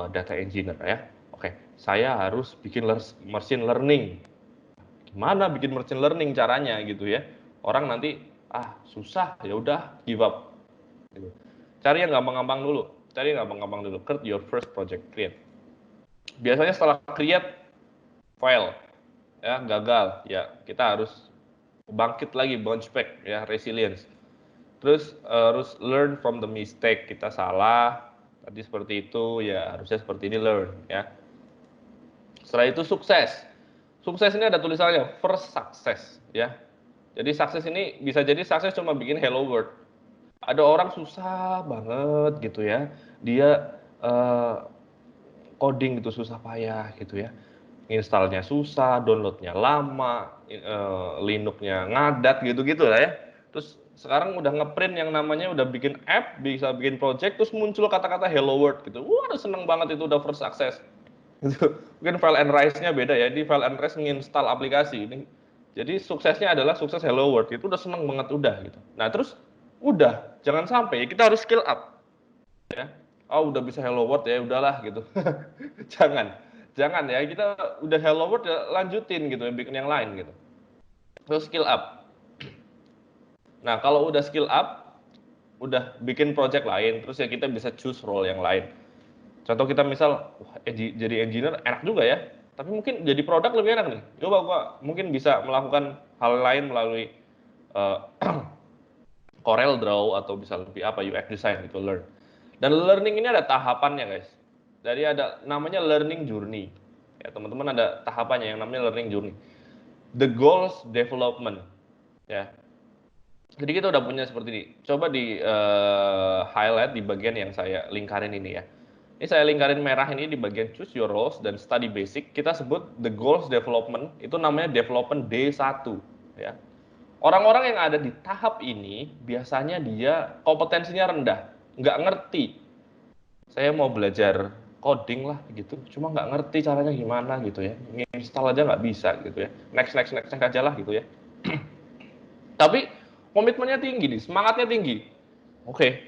S4: data engineer ya. Oke, saya harus bikin machine learning. Gimana bikin machine learning caranya gitu ya? Orang nanti susah, ya udah give up. Gitu. Cari yang gampang-gampang dulu. Create your first project, create. Biasanya setelah create, fail, ya gagal, ya kita harus bangkit lagi, bounce back, ya resilience. Terus harus learn from the mistake, kita salah, tadi seperti itu, ya harusnya seperti ini, learn, ya. Setelah itu sukses. Sukses ini ada tulisannya first success, ya. Jadi sukses ini bisa jadi sukses cuma bikin hello world. Ada orang susah banget gitu ya, dia coding gitu susah payah gitu ya, installnya susah, downloadnya lama, Linux-nya ngadat gitu-gitu lah ya. Terus sekarang udah ngeprint yang namanya udah bikin app, bisa bikin project, terus muncul kata-kata hello world gitu. Wah, seneng banget itu udah first success. Gitu. Mungkin file and rise-nya beda ya. Di file and rise nginstal aplikasi ini. Jadi suksesnya adalah sukses hello world. Itu udah seneng banget udah gitu. Nah, terus udah, jangan sampai kita harus skill up. Ya. Oh, udah bisa hello world ya, udahlah gitu. Jangan. Jangan ya, kita udah hello world ya lanjutin gitu, bikin yang lain gitu. Terus skill up. Nah, kalau udah skill up, udah bikin project lain, terus ya kita bisa choose role yang lain. Contoh kita misal, wah, jadi engineer enak juga ya, tapi mungkin jadi produk lebih enak nih. Coba gua mungkin bisa melakukan hal lain melalui uh, Corel Draw atau bisa lebih apa UX design gitu, learn. Dan learning ini ada tahapannya guys. Jadi ada namanya learning journey. Ya teman-teman ada tahapannya yang namanya learning journey. The goals development. Ya. Jadi kita udah punya seperti ini. Coba di highlight di bagian yang saya lingkarin ini ya. Ini saya lingkarin merah ini di bagian choose your roles dan study basic. Kita sebut the goals development. Itu namanya development D1 ya. Orang-orang yang ada di tahap ini biasanya dia kompetensinya rendah, nggak ngerti. Saya mau belajar coding lah gitu, cuma nggak ngerti caranya gimana gitu ya. Install aja nggak bisa gitu ya. Next aja lah gitu ya. Tapi komitmennya tinggi nih, semangatnya tinggi. Oke,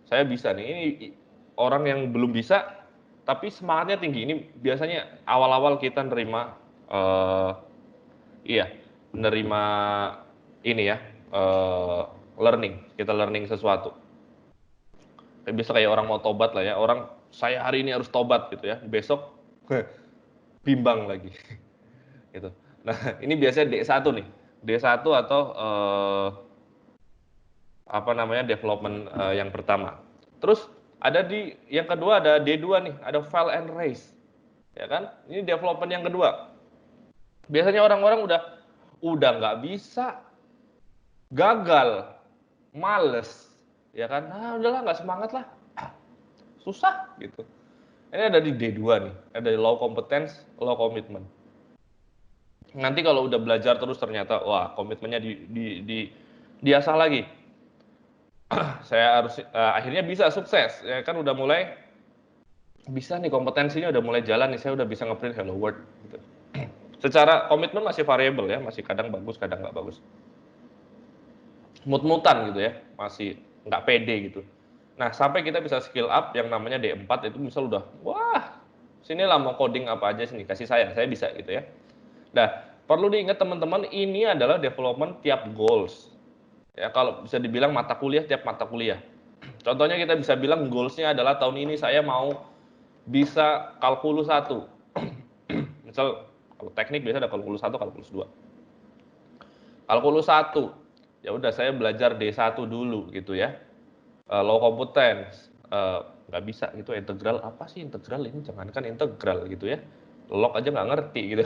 S4: saya bisa nih. Ini orang yang belum bisa, tapi semangatnya tinggi. Ini biasanya awal-awal kita nerima, menerima ini ya, learning. Kita learning sesuatu. Bisa kayak orang mau tobat lah ya. Orang saya hari ini harus tobat gitu ya. Besok bimbang lagi. Gitu. Nah, ini biasanya D1 nih. D1 atau apa namanya development yang pertama. Terus ada di yang kedua ada D2 nih, ada file and raise. Ya kan? Ini development yang kedua. Biasanya orang-orang udah nggak bisa, gagal, males, ya kan? Nah, udahlah nggak semangat lah. Susah gitu. Ini ada di D2 nih, ada di low competence, low commitment. Nanti kalau udah belajar terus ternyata wah komitmennya diasah lagi. Saya harus akhirnya bisa sukses ya kan, udah mulai bisa nih, kompetensinya udah mulai jalan nih, saya udah bisa ngeprint hello world gitu. Secara komitmen masih variabel ya, masih kadang bagus kadang nggak bagus, mut-mutan gitu ya, masih nggak pede gitu. Nah sampai kita bisa skill up yang namanya D4 itu misal udah wah sinilah mau coding apa aja sini kasih saya bisa gitu ya. Nah perlu diingat teman-teman, ini adalah development tiap goals. Ya, kalau bisa dibilang mata kuliah tiap mata kuliah. Contohnya kita bisa bilang goals-nya adalah tahun ini saya mau bisa kalkulus 1. Misal kalau teknik biasa ada kalkulus 1, kalkulus 2. Kalkulus 1, ya udah saya belajar D1 dulu gitu ya. Low competence, nggak bisa gitu, integral apa sih integral ini, jangankan integral gitu ya. Log aja nggak ngerti gitu.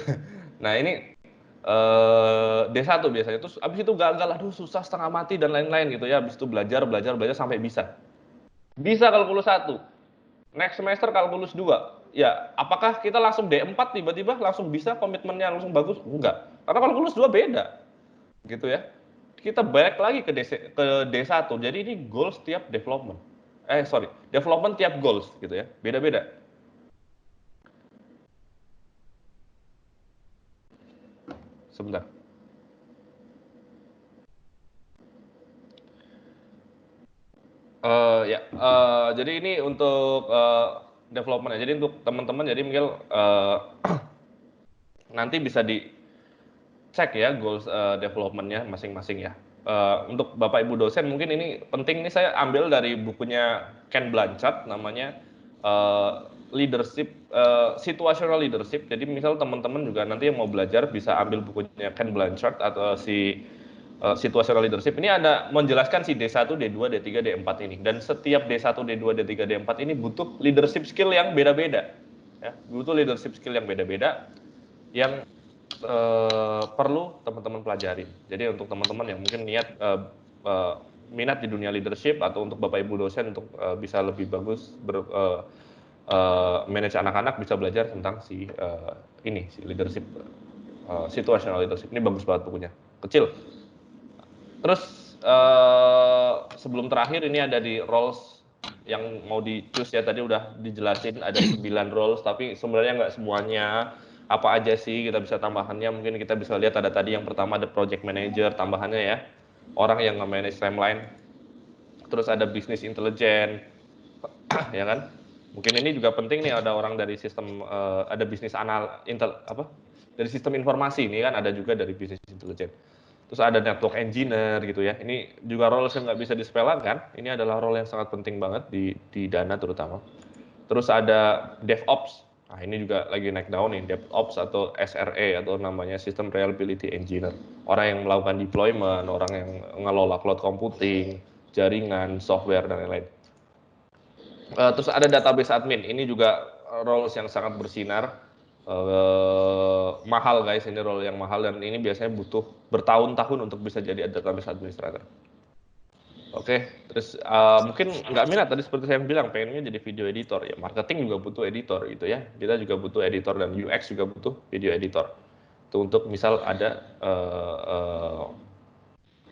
S4: Nah ini D1 biasanya, terus abis itu gagal, aduh susah setengah mati dan lain-lain gitu ya, abis itu belajar sampai bisa kalkulus 1, next semester kalkulus 2, ya apakah kita langsung D4 tiba-tiba langsung bisa, komitmennya langsung bagus? Enggak, karena kalkulus 2 beda gitu ya, kita balik lagi ke D1, jadi ini goals tiap development, development tiap goals gitu ya, beda-beda. Sebentar. Jadi ini untuk development ya. Jadi untuk teman-teman, jadi mungkin nanti bisa dicek ya goals development-nya masing-masing ya. Untuk Bapak Ibu dosen mungkin ini penting, ini saya ambil dari bukunya Ken Blanchard namanya leadership, situational leadership. Jadi misal teman-teman juga nanti yang mau belajar bisa ambil bukunya Ken Blanchard atau situational leadership. Ini ada menjelaskan si D1, D2, D3, D4 ini. Dan setiap D1, D2, D3, D4 ini butuh leadership skill yang beda-beda. Ya, butuh leadership skill yang beda-beda yang perlu teman-teman pelajari. Jadi untuk teman-teman yang mungkin minat di dunia leadership, atau untuk Bapak Ibu dosen untuk bisa lebih bagus manage anak-anak, bisa belajar tentang si leadership, situational leadership. Ini bagus banget bukunya, kecil. Terus sebelum terakhir ini ada di roles yang mau di choose ya, tadi udah dijelasin ada 9 roles, tapi sebenarnya nggak semuanya. Apa aja sih, kita bisa tambahannya, mungkin kita bisa lihat ada tadi yang pertama ada project manager, tambahannya ya, orang yang nge-manage timeline. Terus ada business intelligence, ya kan? Mungkin ini juga penting nih, ada orang dari sistem, ada bisnis dari sistem informasi ini kan, ada juga dari business intelligence. Terus ada network engineer gitu ya. Ini juga role yang nggak bisa disepelekan. Ini adalah role yang sangat penting banget di Dana terutama. Terus ada DevOps. Nah, ini juga lagi naik daun nih, DevOps atau SRE atau namanya System Reliability Engineer. Orang yang melakukan deployment, orang yang ngelola cloud computing, jaringan, software, dan lain-lain. Terus ada database admin. Ini juga roles yang sangat bersinar. Mahal guys, ini role yang mahal dan ini biasanya butuh bertahun-tahun untuk bisa jadi database administrator. Oke, terus mungkin nggak minat tadi seperti saya bilang, pengennya jadi video editor ya. Marketing juga butuh editor gitu ya. Kita juga butuh editor dan UX juga butuh video editor. Itu untuk misal ada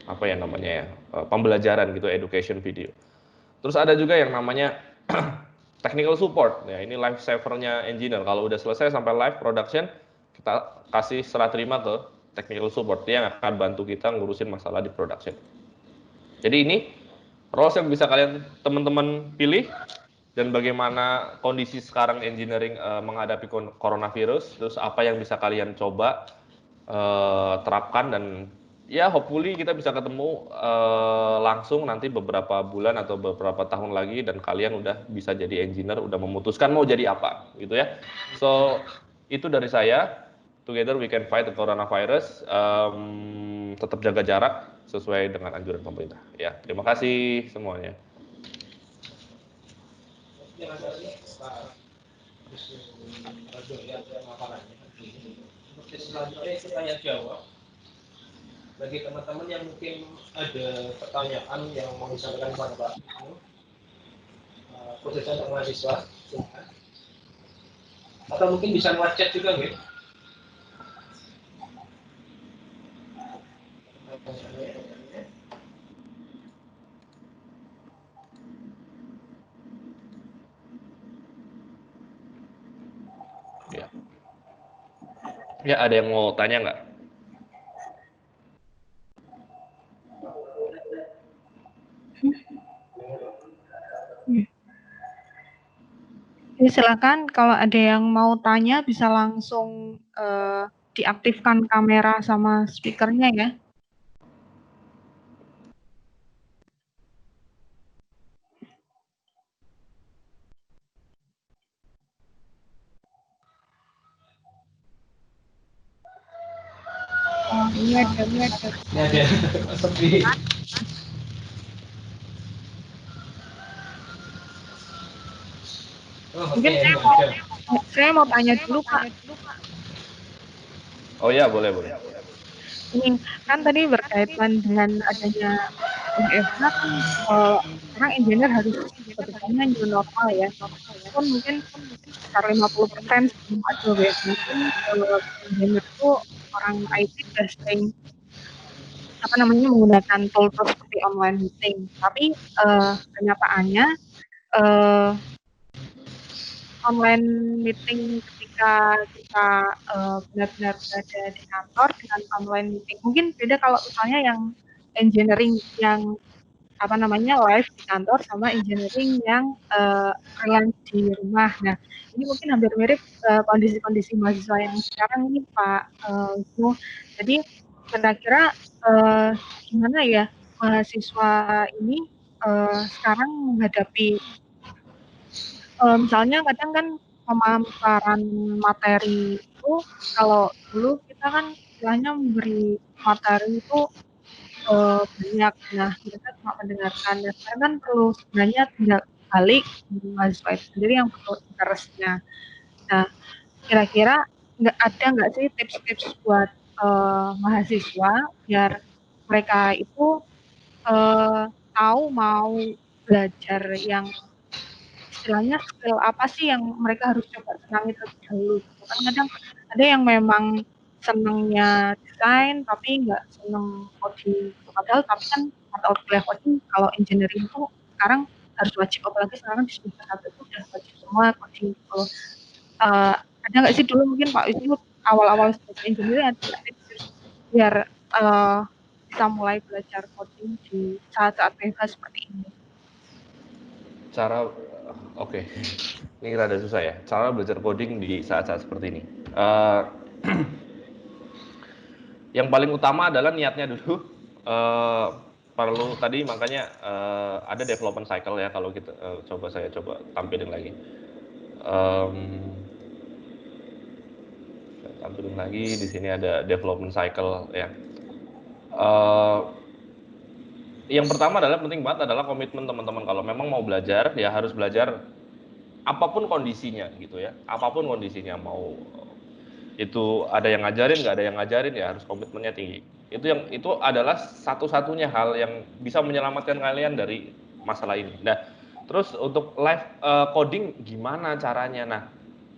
S4: apa ya namanya ya, pembelajaran gitu, education video. Terus ada juga yang namanya technical support. Ya, ini life savernya engineer. Kalau udah selesai sampai live production, kita kasih serah terima ke technical support. Dia yang akan bantu kita ngurusin masalah di production. Jadi ini roles yang bisa kalian teman-teman pilih dan bagaimana kondisi sekarang engineering menghadapi coronavirus, terus apa yang bisa kalian coba terapkan, dan ya hopefully kita bisa ketemu langsung nanti beberapa bulan atau beberapa tahun lagi dan kalian udah bisa jadi engineer, udah memutuskan mau jadi apa gitu ya. So itu dari saya. Together we can fight the coronavirus. Tetap jaga jarak sesuai dengan anjuran pemerintah. Ya, terima kasih semuanya.
S1: Terima kasih Pak Untuk selanjutnya itu tanya jawab. Bagi teman-teman yang mungkin ada pertanyaan yang mau disampaikan kepada Pak khususnya untuk mahasiswa, silakan. Atau mungkin bisa lewat chat juga, gitu.
S4: Ya. Ya, ada yang mau tanya nggak?
S3: Jadi silakan kalau ada yang mau tanya bisa langsung diaktifkan kamera sama speakernya ya. Oh, ini ada.
S1: Ini ada sepi.
S3: Mungkin saya mau tanya dulu Pak.
S4: Oh ya, boleh.
S3: Ini kan tadi berkaitan dengan adanya WFH kan, sekarang engineer harus sebetulnya new normal ya. Pun mungkin sekitar 50% sebelum ada WFH pun engineer itu orang IT sudah sering menggunakan tool seperti online meeting. Tapi kenyataannya online meeting ketika kita benar-benar berada di kantor dengan online meeting mungkin beda kalau misalnya yang engineering yang live di kantor sama engineering yang freelance di rumah. Nah, ini mungkin hampir mirip kondisi-kondisi mahasiswa yang sekarang ini Pak Wisnu. Jadi kira-kira gimana ya mahasiswa ini sekarang menghadapi misalnya kadang kan pemaparan materi itu kalau dulu kita kan istilahnya memberi materi itu banyak, nah mereka cuma mendengarkan. Nah sekarang kan perlu sebenarnya tindak balik dari mahasiswa itu sendiri yang perlu interest-nya. Nah kira-kira nggak sih tips-tips buat mahasiswa biar mereka itu tahu mau belajar yang istilahnya skill apa sih yang mereka harus coba senangi terlebih dahulu gitu kan. Kadang ada yang memang senangnya desain tapi nggak seneng coding gitu. Padahal tapi kan atau kuliah coding kalau engineering itu sekarang harus wajib, apalagi sekarang di semester 1 itu udah wajib semua coding gitu loh. Ada nggak sih dulu mungkin Pak Wisnu awal-awal sebagai engineering ada nggak tips biar bisa mulai belajar coding di saat-saat bebas seperti ini?
S4: Oke. Ini rada susah ya. Cara belajar coding di saat-saat seperti ini. Yang paling utama adalah niatnya dulu. Perlu tadi makanya ada development cycle ya, kalau kita saya coba tampilin lagi. Tampilin lagi di sini ada development cycle ya. Yang pertama adalah penting banget adalah komitmen teman-teman. Kalau memang mau belajar ya harus belajar apapun kondisinya gitu ya. Apapun kondisinya, mau itu ada yang ngajarin, nggak ada yang ngajarin, ya harus komitmennya tinggi. Itu adalah satu-satunya hal yang bisa menyelamatkan kalian dari masalah ini. Nah, terus untuk live coding gimana caranya? Nah,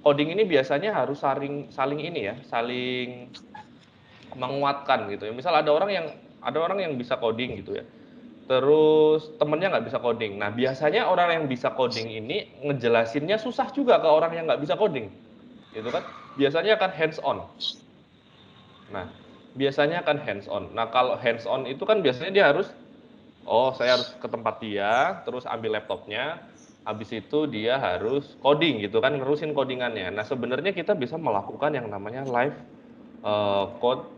S4: coding ini biasanya harus saling menguatkan gitu ya. Misal ada orang yang bisa coding gitu ya, terus temennya nggak bisa coding. Nah, biasanya orang yang bisa coding ini ngejelasinnya susah juga ke orang yang nggak bisa coding, gitu kan? Biasanya akan hands on. Nah, kalau hands on itu kan biasanya dia harus, saya harus ke tempat dia, terus ambil laptopnya, habis itu dia harus coding gitu kan, nerusin codingannya. Nah, sebenarnya kita bisa melakukan yang namanya live code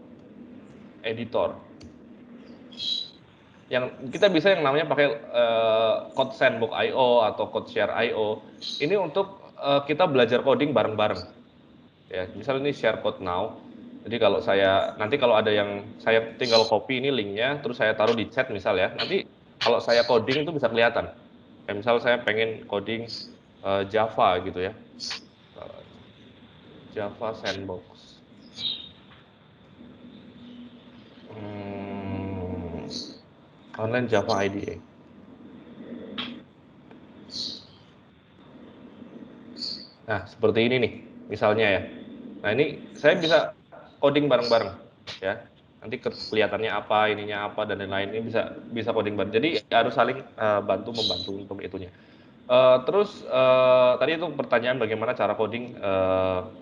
S4: editor. Yang kita bisa yang namanya pakai Code Sandbox.io atau Code Share.io. Ini untuk kita belajar coding bareng-bareng. Ya, misal ini share code now. Jadi nanti kalau ada yang saya tinggal copy ini linknya, terus saya taruh di chat misal ya. Nanti kalau saya coding itu bisa kelihatan. Kayak misal saya pengen coding Java gitu ya. Java Sandbox. Online Java IDE. Nah, seperti ini nih, misalnya ya. Nah, ini saya bisa coding bareng-bareng, ya. Nanti kelihatannya apa, ininya apa, dan lain-lain. Ini bisa coding bareng. Jadi harus saling membantu untuk itunya. Terus tadi itu pertanyaan bagaimana cara coding,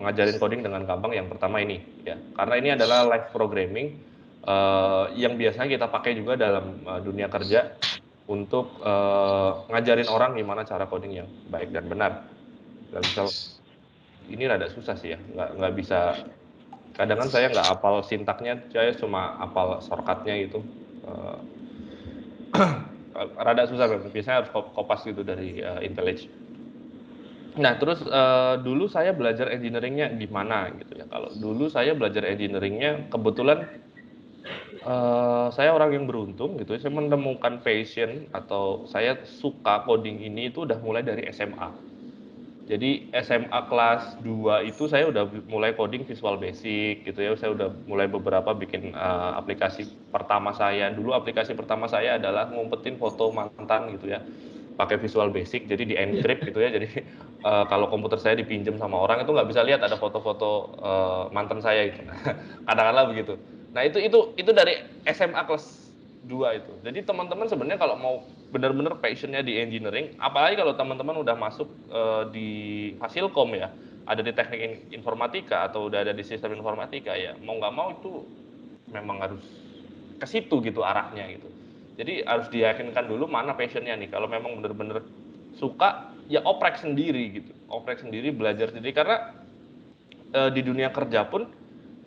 S4: ngajarin coding dengan gampang. Yang pertama ini, ya. Karena ini adalah live programming yang biasanya kita pakai juga dalam dunia kerja untuk ngajarin orang gimana cara coding yang baik dan benar. Dan misal ini rada susah sih ya, nggak bisa. Kadang kan saya nggak hafal sintaknya, saya cuma hafal shortcutnya gitu. Rada susah memang, biasanya harus kopas gitu dari IntelliJ. Nah, terus dulu saya belajar engineeringnya gimana gitu ya. Kalau dulu saya belajar engineeringnya kebetulan saya orang yang beruntung gitu ya. Saya menemukan passion atau saya suka coding ini itu udah mulai dari SMA. Jadi SMA kelas 2 itu saya udah mulai coding Visual Basic gitu ya. Saya udah mulai beberapa bikin aplikasi pertama saya. Dulu aplikasi pertama saya adalah ngumpetin foto mantan gitu ya, pakai Visual Basic, jadi di encrypt gitu ya. Jadi kalau komputer saya dipinjam sama orang itu nggak bisa lihat ada foto-foto mantan saya gitu. Kadang-kadang begitu. Nah, itu dari SMA kelas 2 itu. Jadi teman-teman sebenarnya kalau mau benar-benar passionnya di engineering, apalagi kalau teman-teman udah masuk di Fasilkom ya, ada di teknik informatika atau udah ada di sistem informatika, ya mau nggak mau itu memang harus ke situ gitu arahnya gitu. Jadi harus diyakinkan dulu mana passionnya nih. Kalau memang benar-benar suka, ya oprek sendiri gitu, oprek sendiri, belajar sendiri. Karena di dunia kerja pun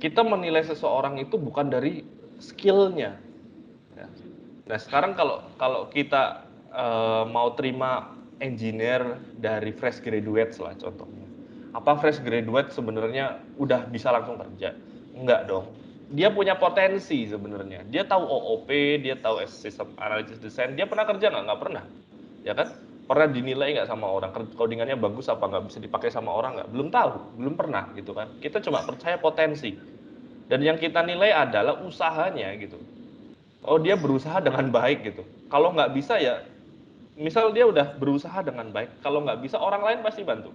S4: kita menilai seseorang itu bukan dari skillnya. Nah, sekarang kalau kita mau terima engineer dari fresh graduates lah contohnya. Apa fresh graduate sebenarnya udah bisa langsung kerja? Enggak dong. Dia punya potensi sebenarnya. Dia tahu OOP, dia tahu sistem analysis design. Dia pernah kerja nggak? Nggak pernah. Ya kan? Pernah dinilai nggak sama orang? Codingannya bagus apa nggak? Bisa dipakai sama orang nggak? Belum tahu. Belum pernah gitu kan. Kita cuma percaya potensi. Dan yang kita nilai adalah usahanya gitu. Oh, dia berusaha dengan baik gitu. Kalau nggak bisa ya, misal dia udah berusaha dengan baik, kalau nggak bisa orang lain pasti bantu.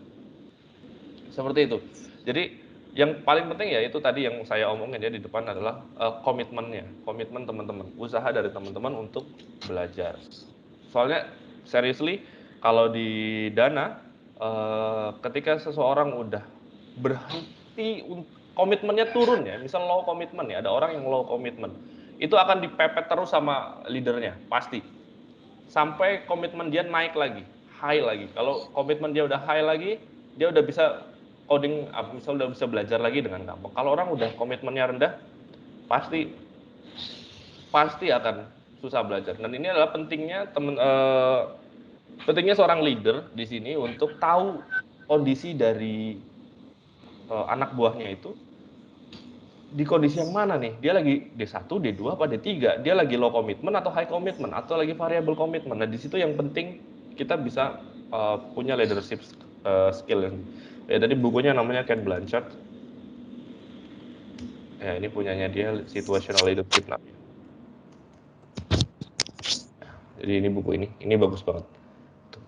S4: Seperti itu. Jadi Yang paling penting ya itu tadi yang saya omongin ya di depan adalah komitmennya, komitmen teman-teman, usaha dari teman-teman untuk belajar. Soalnya seriously kalau di Dana ketika seseorang udah berhenti, komitmennya turun ya, misal low komitmen ya, ada orang yang low komitmen, itu akan dipepet terus sama leadernya pasti sampai komitmen dia naik lagi, high lagi. Kalau komitmen dia udah high lagi, dia udah bisa coding, misalnya udah bisa belajar lagi dengan gampang. Kalau orang udah komitmennya rendah, pasti akan susah belajar. Dan ini adalah pentingnya pentingnya seorang leader di sini untuk tahu kondisi dari anak buahnya itu di kondisi yang mana nih? Dia lagi D1, D2 apa D3? Dia lagi low commitment atau high commitment atau lagi variable commitment. Nah, di situ yang penting kita bisa punya leadership skill. Ya, tadi bukunya namanya Ken Blanchard. Ya, ini punyanya dia, Situational Leadership. Jadi ini buku ini bagus banget.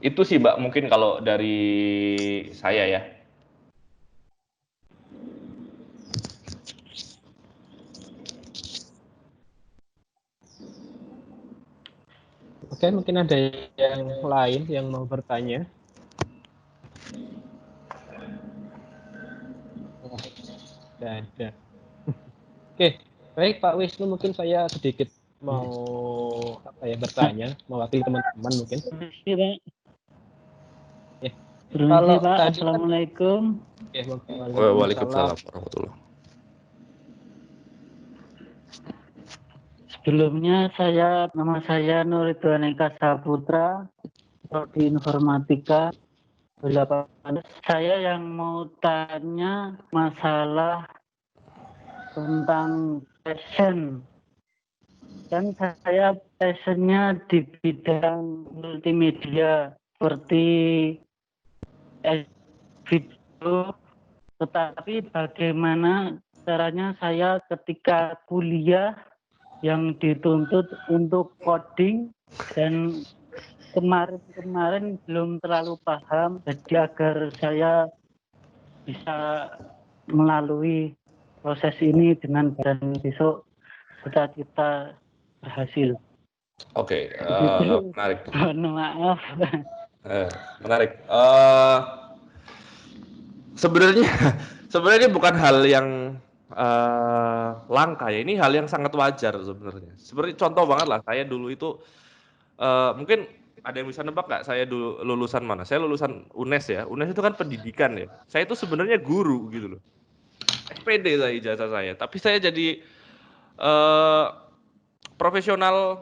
S4: Itu sih, Mbak, mungkin kalau dari saya ya.
S1: Oke, mungkin ada yang lain yang mau bertanya. Oh, tidak ada. Oke, baik Pak Wisnu, mungkin saya sedikit mau bertanya, mewakili teman-teman mungkin. Ya.
S5: Kalau Pak, Assalamualaikum.
S4: Waalaikumsalam warahmatullahi.
S5: Sebelumnya nama saya Nur Ridwan Eka Saputra, Prodi Informatika 8. Saya yang mau tanya masalah tentang passion. Kan saya passionnya di bidang multimedia seperti video, tetapi bagaimana caranya saya ketika kuliah yang dituntut untuk coding dan kemarin belum terlalu paham, jadi agar saya bisa melalui proses ini dengan dan besok cita-cita berhasil.
S4: Oke, menarik.
S5: Mohon maaf.
S4: Menarik. Sebenarnya bukan hal yang langka ya. Ini hal yang sangat wajar sebenarnya. Seperti contoh banget lah. Saya dulu itu mungkin ada yang bisa nebak nggak? Saya dulu lulusan mana? Saya lulusan UNES ya. UNES itu kan pendidikan ya. Saya itu sebenarnya guru gitu loh. SPD saya ijazah saya. Tapi saya jadi profesional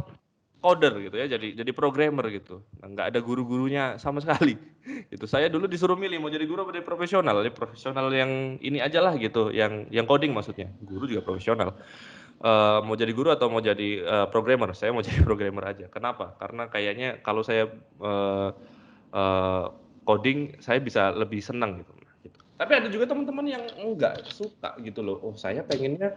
S4: coder gitu ya, jadi programmer gitu. Nah, nggak ada guru-gurunya sama sekali. Itu saya dulu disuruh milih mau jadi guru atau jadi profesional. Jadi profesional yang ini aja lah gitu, yang coding maksudnya. Guru juga profesional. Mau jadi guru atau mau jadi programmer? Saya mau jadi programmer aja. Kenapa? Karena kayaknya kalau saya coding saya bisa lebih senang gitu. Tapi ada juga teman-teman yang enggak suka gitu loh. Oh, saya pengennya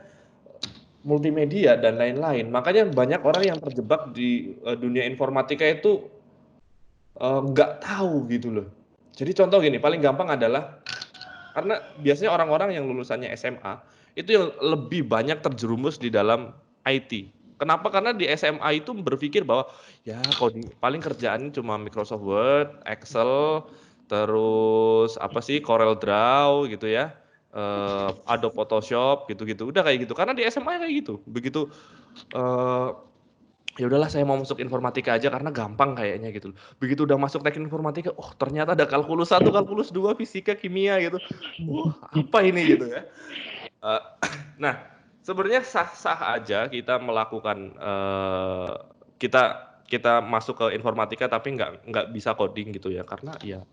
S4: multimedia dan lain-lain. Makanya banyak orang yang terjebak di dunia informatika itu nggak tahu gitu loh. Jadi contoh gini, paling gampang adalah karena biasanya orang-orang yang lulusannya SMA itu yang lebih banyak terjerumus di dalam IT. Kenapa? Karena di SMA itu berpikir bahwa ya coding paling kerjaannya cuma Microsoft Word, Excel, terus apa sih Corel Draw gitu ya. Adobe Photoshop gitu-gitu. Udah kayak gitu. Karena di SMA kayak gitu. Begitu ya udahlah saya mau masuk informatika aja karena gampang kayaknya gitu. Begitu udah masuk teknik informatika, oh ternyata ada kalkulus 1, kalkulus 2, fisika, kimia gitu. Apa ini gitu ya. Nah, sebenarnya sah-sah aja kita melakukan kita masuk ke informatika tapi nggak bisa coding gitu ya. Karena ya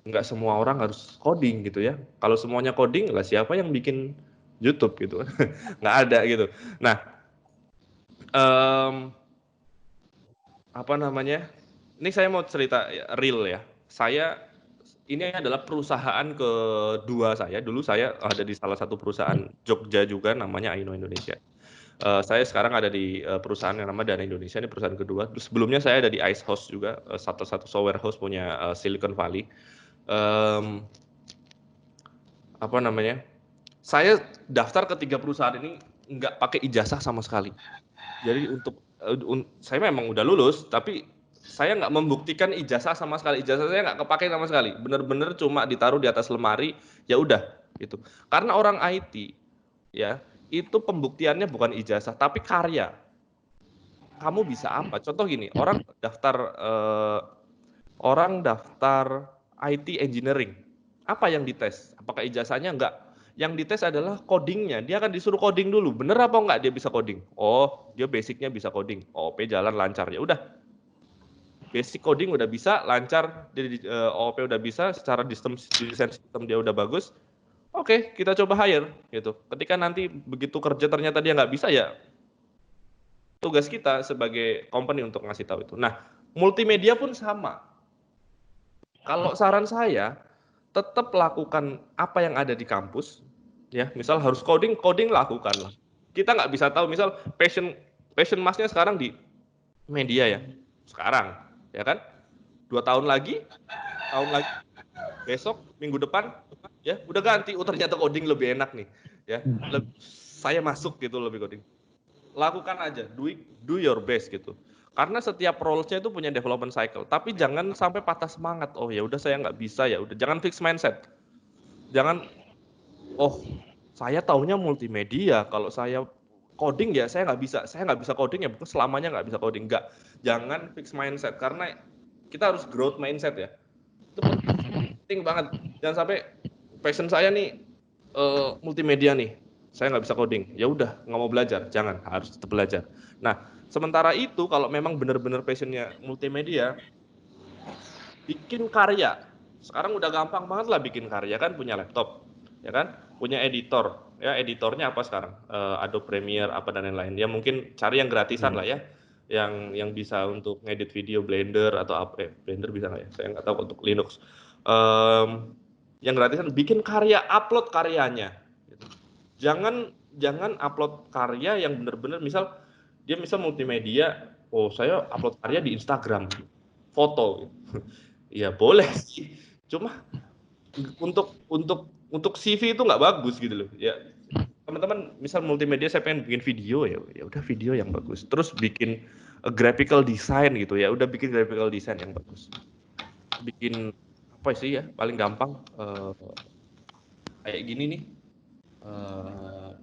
S4: nggak semua orang harus coding gitu ya. Kalau semuanya coding, lah siapa yang bikin YouTube gitu? Nggak ada gitu. Nah, apa namanya? Ini saya mau cerita real ya. Ini adalah perusahaan kedua saya. Dulu saya ada di salah satu perusahaan Jogja juga, namanya Aino Indonesia. Saya sekarang ada di perusahaan yang namanya Dana Indonesia, ini perusahaan kedua. Terus sebelumnya saya ada di Ice House juga, satu software house punya Silicon Valley. Apa namanya? saya daftar ke 3 perusahaan ini nggak pakai ijazah sama sekali. Jadi saya memang udah lulus, tapi saya nggak membuktikan ijazah sama sekali. Ijazah saya nggak kepake sama sekali. Bener-bener cuma ditaruh di atas lemari, ya udah gitu. Karena orang IT, ya itu pembuktiannya bukan ijazah, tapi karya. Kamu bisa apa? Contoh gini, orang daftar IT engineering. Apa yang dites? Apakah ijazahnya? Enggak. Yang dites adalah codingnya. Dia akan disuruh coding dulu. Bener apa enggak dia bisa coding? Oh, dia basicnya bisa coding. OOP jalan lancar. Ya udah. Basic coding udah bisa, lancar. OOP udah bisa, secara desain sistem dia udah bagus. Oke, kita coba hire gitu. Ketika nanti begitu kerja ternyata dia nggak bisa, ya tugas kita sebagai company untuk ngasih tahu itu. Nah, multimedia pun sama. Kalau saran saya, tetap lakukan apa yang ada di kampus, ya. Misal harus coding lakukanlah. Kita nggak bisa tahu, misal passion masnya sekarang di media ya, sekarang, ya kan? 2 tahun lagi, besok, minggu depan, ya udah ganti. Oh ternyata coding lebih enak nih, ya. Saya masuk gitu lebih coding. Lakukan aja, do your best gitu. Karena setiap roles-nya itu punya development cycle. Tapi jangan sampai patah semangat. Oh ya udah saya nggak bisa, ya udah. Jangan fix mindset. Jangan, oh saya taunya multimedia. Kalau saya coding ya saya nggak bisa. Saya nggak bisa coding ya bukan selamanya nggak bisa coding. Nggak. Jangan fix mindset karena kita harus growth mindset ya. Itu penting banget. Jangan sampai passion saya nih multimedia nih. Saya nggak bisa coding, ya udah nggak mau belajar, jangan, harus tetap belajar. Nah, sementara itu kalau memang benar-benar passionnya multimedia, bikin karya. Sekarang udah gampang banget lah bikin karya kan, punya laptop, ya kan, punya editor, ya editornya apa sekarang, Adobe Premiere apa dan lain-lain. Ya mungkin cari yang gratisan lah ya, yang bisa untuk ngedit video Blender atau apa, Blender bisa nggak ya? Saya nggak tahu untuk Linux. Yang gratisan, bikin karya, upload karyanya. Jangan upload karya yang benar-benar misal multimedia, oh saya upload karya di Instagram, foto, ya boleh sih, cuma untuk CV itu nggak bagus gitu loh ya. Teman-teman misal multimedia saya pengen bikin video, ya udah video yang bagus, terus bikin graphical design gitu, ya udah bikin graphical design yang bagus, bikin apa sih ya paling gampang kayak gini nih.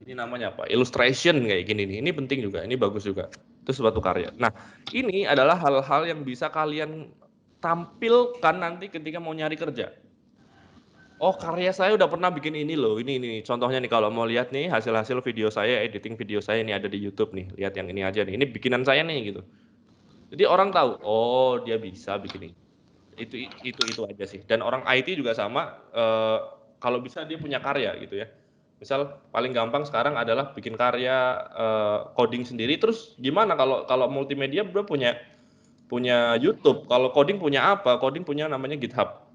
S4: Ini namanya apa? Illustration kayak gini nih. Ini penting juga, ini bagus juga. Itu suatu karya. Nah, ini adalah hal-hal yang bisa kalian tampilkan nanti ketika mau nyari kerja. Oh, karya saya udah pernah bikin ini loh. Ini contohnya nih, kalau mau lihat nih hasil-hasil video saya, editing video saya ini ada di YouTube nih. Lihat yang ini aja nih. Ini bikinan saya nih gitu. Jadi orang tahu, oh dia bisa bikin ini. Itu aja sih. Dan orang IT juga sama, kalau bisa dia punya karya gitu ya. Misal paling gampang sekarang adalah bikin karya coding sendiri. Terus gimana kalau multimedia bro punya YouTube, kalau coding punya apa? Coding punya namanya GitHub.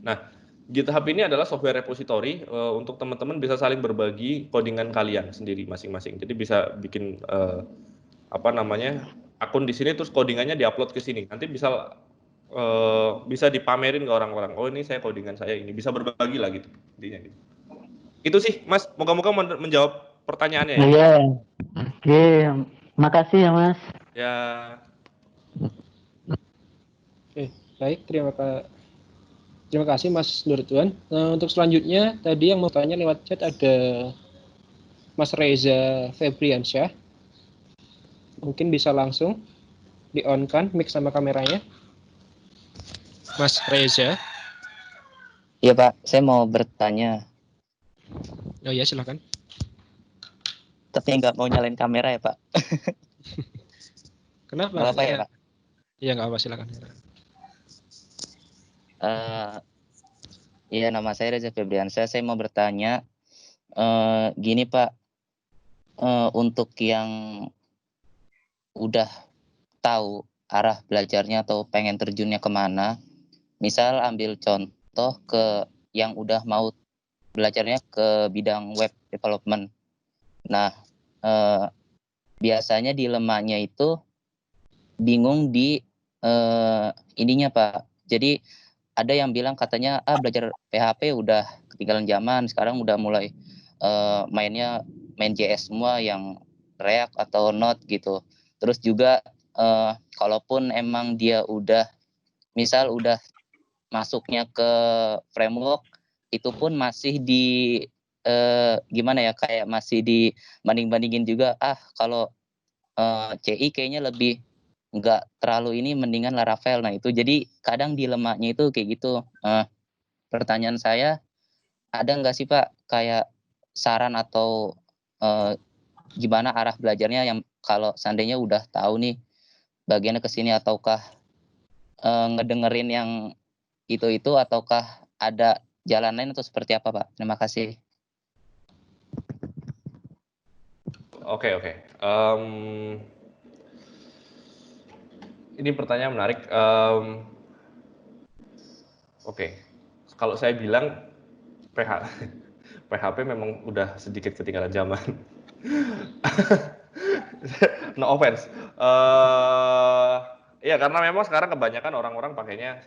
S4: Nah, GitHub ini adalah software repository untuk teman-teman bisa saling berbagi codingan kalian sendiri masing-masing. Jadi bisa bikin akun di sini, terus codingannya diupload ke sini. Nanti bisa dipamerin ke orang-orang. Oh ini saya codingan saya ini, bisa berbagi lah gitu intinya gitu. Itu sih Mas, moga-moga menjawab pertanyaannya ya.
S5: Iya. Oke, makasih ya Mas.
S4: Ya.
S1: Oke, baik, terima kasih Mas Nurtuan. Nah, untuk selanjutnya tadi yang mau tanya lewat chat ada Mas Reza Febriansyah. Mungkin bisa langsung di-on-kan mic sama kameranya. Mas Reza.
S6: Iya Pak, saya mau bertanya.
S1: Oh ya, silakan.
S6: Tapi nggak mau nyalain kamera ya Pak.
S1: Kenapa?
S6: Nggak apa ya Pak?
S1: Iya nggak apa, silakan.
S6: Iya, nama saya Reza Febriansyah. Saya mau bertanya, gini Pak, untuk yang udah tahu arah belajarnya atau pengen terjunnya kemana, misal ambil contoh ke yang udah mau belajarnya ke bidang web development. Nah, biasanya dilemanya itu bingung di ininya Pak. Jadi ada yang bilang katanya belajar PHP udah ketinggalan zaman. Sekarang udah mulai mainnya main JS semua yang React atau Node gitu. Terus juga kalaupun emang dia udah misal udah masuknya ke framework, itu pun masih di gimana ya, kayak masih dibanding-bandingin juga, kalau CI kayaknya lebih nggak terlalu ini, mendingan Laravel. Nah itu jadi kadang dilemanya itu kayak gitu. Pertanyaan saya, ada nggak sih Pak kayak saran atau gimana arah belajarnya yang kalau seandainya udah tahu nih bagiannya ke sini, ataukah ngedengerin yang itu ataukah ada jalan lain atau seperti apa Pak? Terima kasih.
S4: Oke. Ini pertanyaan menarik. Oke. Kalau saya bilang PHP memang udah sedikit ketinggalan zaman. No offense. Ya karena memang sekarang kebanyakan orang-orang pakainya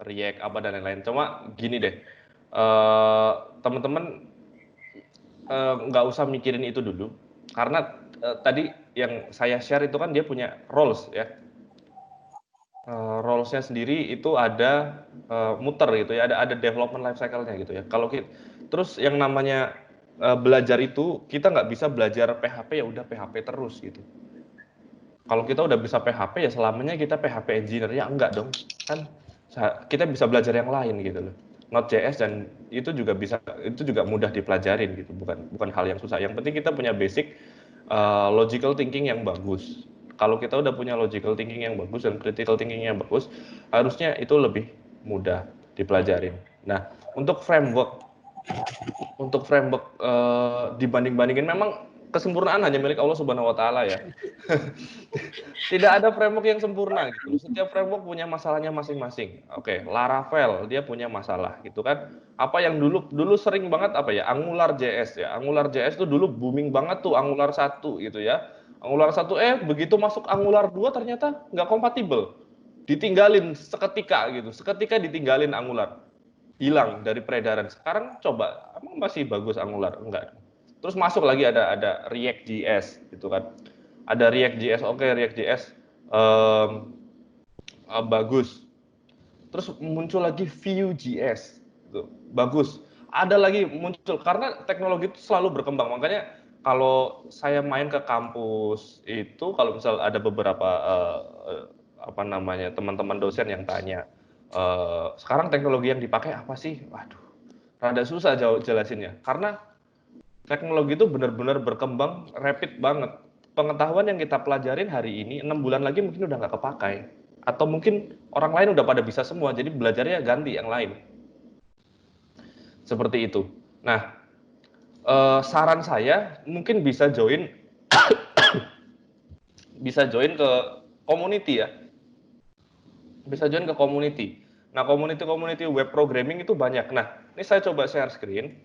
S4: React apa dan lain-lain. Cuma gini deh, teman-teman nggak usah mikirin itu dulu, karena tadi yang saya share itu kan dia punya roles ya. Roles-nya sendiri itu ada muter gitu ya, ada development life cycle-nya gitu ya. Kalau terus yang namanya belajar itu, kita nggak bisa belajar PHP ya udah PHP terus gitu. Kalau kita udah bisa PHP ya selamanya kita PHP engineer, ya enggak dong, kan kita bisa belajar yang lain gitu loh. Node.js dan itu juga mudah dipelajarin gitu, bukan hal yang susah. Yang penting kita punya basic logical thinking yang bagus. Kalau kita udah punya logical thinking yang bagus dan critical thinking yang bagus, harusnya itu lebih mudah dipelajarin. Nah, untuk framework dibanding-bandingin, memang kesempurnaan hanya milik Allah Subhanahu wa taala ya. Tidak ada framework yang sempurna gitu. Setiap framework punya masalahnya masing-masing. Oke, Laravel dia punya masalah gitu kan. Apa yang dulu sering banget apa ya? AngularJS ya. AngularJS tuh dulu booming banget tuh, Angular 1 gitu ya. Angular 1 begitu masuk Angular 2 ternyata nggak kompatibel. Ditinggalin seketika gitu. Seketika ditinggalin Angular. Hilang dari peredaran. Sekarang coba, emang masih bagus Angular? Enggak. Terus masuk lagi ada React.js gitu kan. Ada React.js, oke, React.js bagus. Terus muncul lagi Vue.js, gitu. Bagus. Ada lagi muncul, karena teknologi itu selalu berkembang. Makanya kalau saya main ke kampus itu, kalau misal ada beberapa teman-teman dosen yang tanya, sekarang teknologi yang dipakai apa sih? Waduh, rada susah jelasinnya. Karena teknologi itu benar-benar berkembang rapid banget. Pengetahuan yang kita pelajarin hari ini 6 bulan lagi mungkin udah nggak kepakai, atau mungkin orang lain udah pada bisa semua, jadi belajarnya ganti yang lain, seperti itu. Nah, saran saya mungkin bisa join ke community ya, bisa join ke community. Nah, community web programming itu banyak. Nah, ini saya coba share screen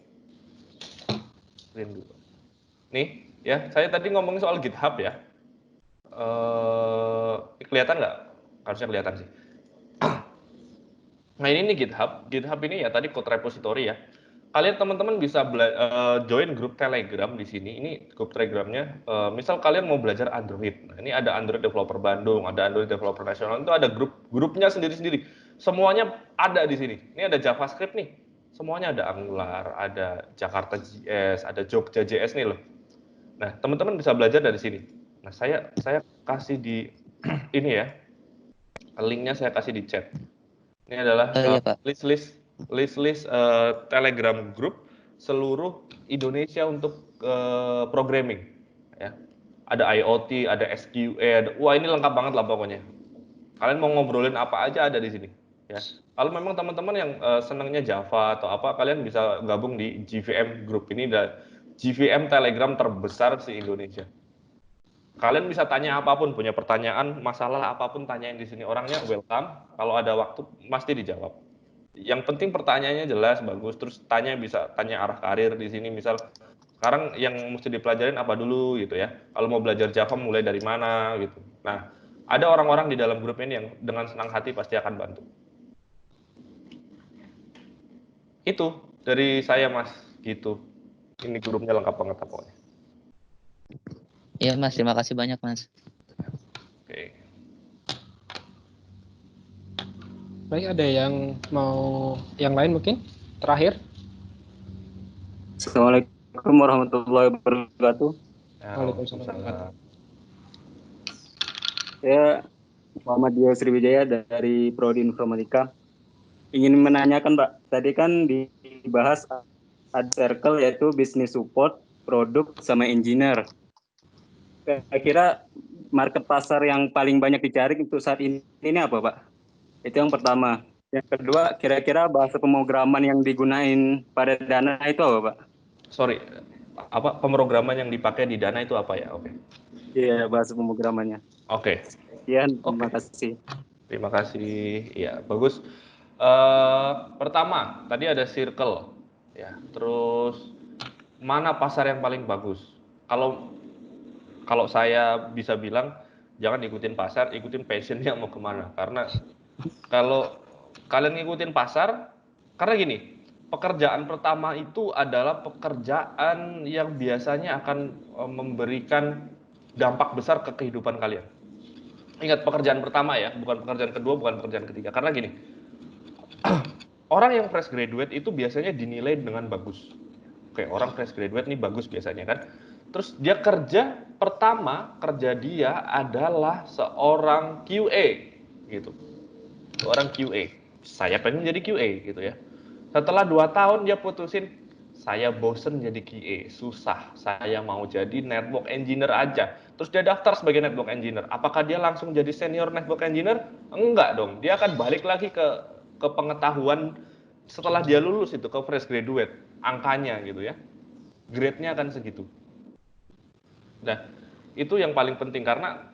S4: dulu. Nih, ya, saya tadi ngomongin soal GitHub ya. Kelihatan nggak? Harusnya kelihatan sih. Nah, ini GitHub. GitHub ini ya tadi code repository ya. Kalian teman-teman bisa join grup Telegram di sini. Ini grup Telegramnya. Misal kalian mau belajar Android. Nah, ini ada Android Developer Bandung, ada Android Developer Nasional. Itu ada grupnya sendiri-sendiri. Semuanya ada di sini. Ini ada JavaScript nih. Semuanya ada Angular, ada Jakarta JS, ada Jogja JS nih loh. Nah, teman-teman bisa belajar dari sini. Nah, saya kasih di ini ya. Linknya saya kasih di chat. Ini adalah
S6: Iya, Pak.
S4: list Telegram group seluruh Indonesia untuk programming. Ya. Ada IoT, ada SQA, wah ini lengkap banget lah pokoknya. Kalian mau ngobrolin apa aja ada di sini. Ya. Kalau memang teman-teman yang senangnya Java atau apa, kalian bisa gabung di GVM group ini, dan GVM Telegram terbesar di Indonesia. Kalian bisa tanya apapun, punya pertanyaan, masalah apapun, tanyain di sini. Orangnya welcome, kalau ada waktu pasti dijawab. Yang penting pertanyaannya jelas, bagus. Terus bisa tanya arah karir di sini. Misal sekarang yang mesti dipelajarin apa dulu gitu ya. Kalau mau belajar Java mulai dari mana gitu. Nah, ada orang-orang di dalam grup ini yang dengan senang hati pasti akan bantu. Itu dari saya Mas, gitu. Ini grupnya lengkap banget pokoknya.
S6: Iya Mas, terima kasih banyak Mas.
S4: Oke.
S1: Baik, ada yang mau yang lain mungkin? Terakhir?
S7: Assalamualaikum warahmatullahi wabarakatuh.
S1: Waalaikumsalam.
S4: Waalaikumsalam.
S7: Saya Muhammad Dio Sriwijaya dari Prodi Informatika. Ingin menanyakan Pak, tadi kan dibahas ada circle yaitu business support, produk, sama engineer. Kira-kira market pasar yang paling banyak dicari untuk saat ini apa Pak? Itu yang pertama. Yang kedua, kira-kira bahasa pemrograman yang digunain pada Dana itu apa Pak?
S4: Sorry, apa pemrograman yang dipakai di Dana itu apa ya? Oke.
S7: Iya, bahasa pemrogramannya.
S4: Oke.
S7: Sekian, terima kasih.
S4: Terima kasih. Ya, bagus. Pertama, tadi ada circle, ya. Terus mana pasar yang paling bagus? Kalau saya bisa bilang, jangan ikutin pasar, ikutin passionnya mau kemana. Karena kalau kalian ngikutin pasar, karena gini, pekerjaan pertama itu adalah pekerjaan yang biasanya akan memberikan dampak besar ke kehidupan kalian. Ingat, pekerjaan pertama ya, bukan pekerjaan kedua, bukan pekerjaan ketiga. Karena gini, orang yang fresh graduate itu biasanya dinilai dengan bagus. Oke, orang fresh graduate nih bagus biasanya kan. Terus dia kerja, pertama kerja dia adalah seorang QA gitu. Seorang QA. Saya pengen jadi QA gitu ya. Setelah 2 tahun dia putusin, saya bosen jadi QA, susah. Saya mau jadi network engineer aja. Terus dia daftar sebagai network engineer. Apakah dia langsung jadi senior network engineer? Enggak dong. Dia akan balik lagi ke pengetahuan setelah dia lulus itu, ke fresh graduate. Angkanya gitu ya. Grade-nya akan segitu. Nah, itu yang paling penting karena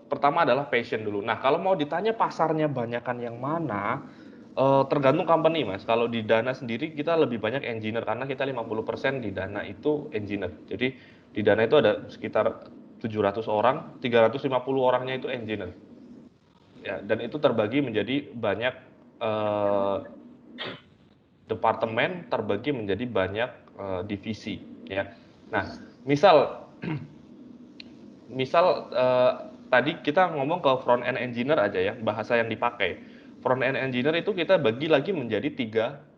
S4: pertama adalah passion dulu. Nah, kalau mau ditanya pasarnya banyakan yang mana, tergantung company Mas. Kalau di Dana sendiri kita lebih banyak engineer karena kita 50% di Dana itu engineer. Jadi di Dana itu ada sekitar 700 orang, 350 orangnya itu engineer. Ya, dan itu terbagi menjadi banyak departemen, terbagi menjadi banyak divisi ya. Nah, misal tadi kita ngomong ke front end engineer aja ya, bahasa yang dipakai. Front end engineer itu kita bagi lagi menjadi 3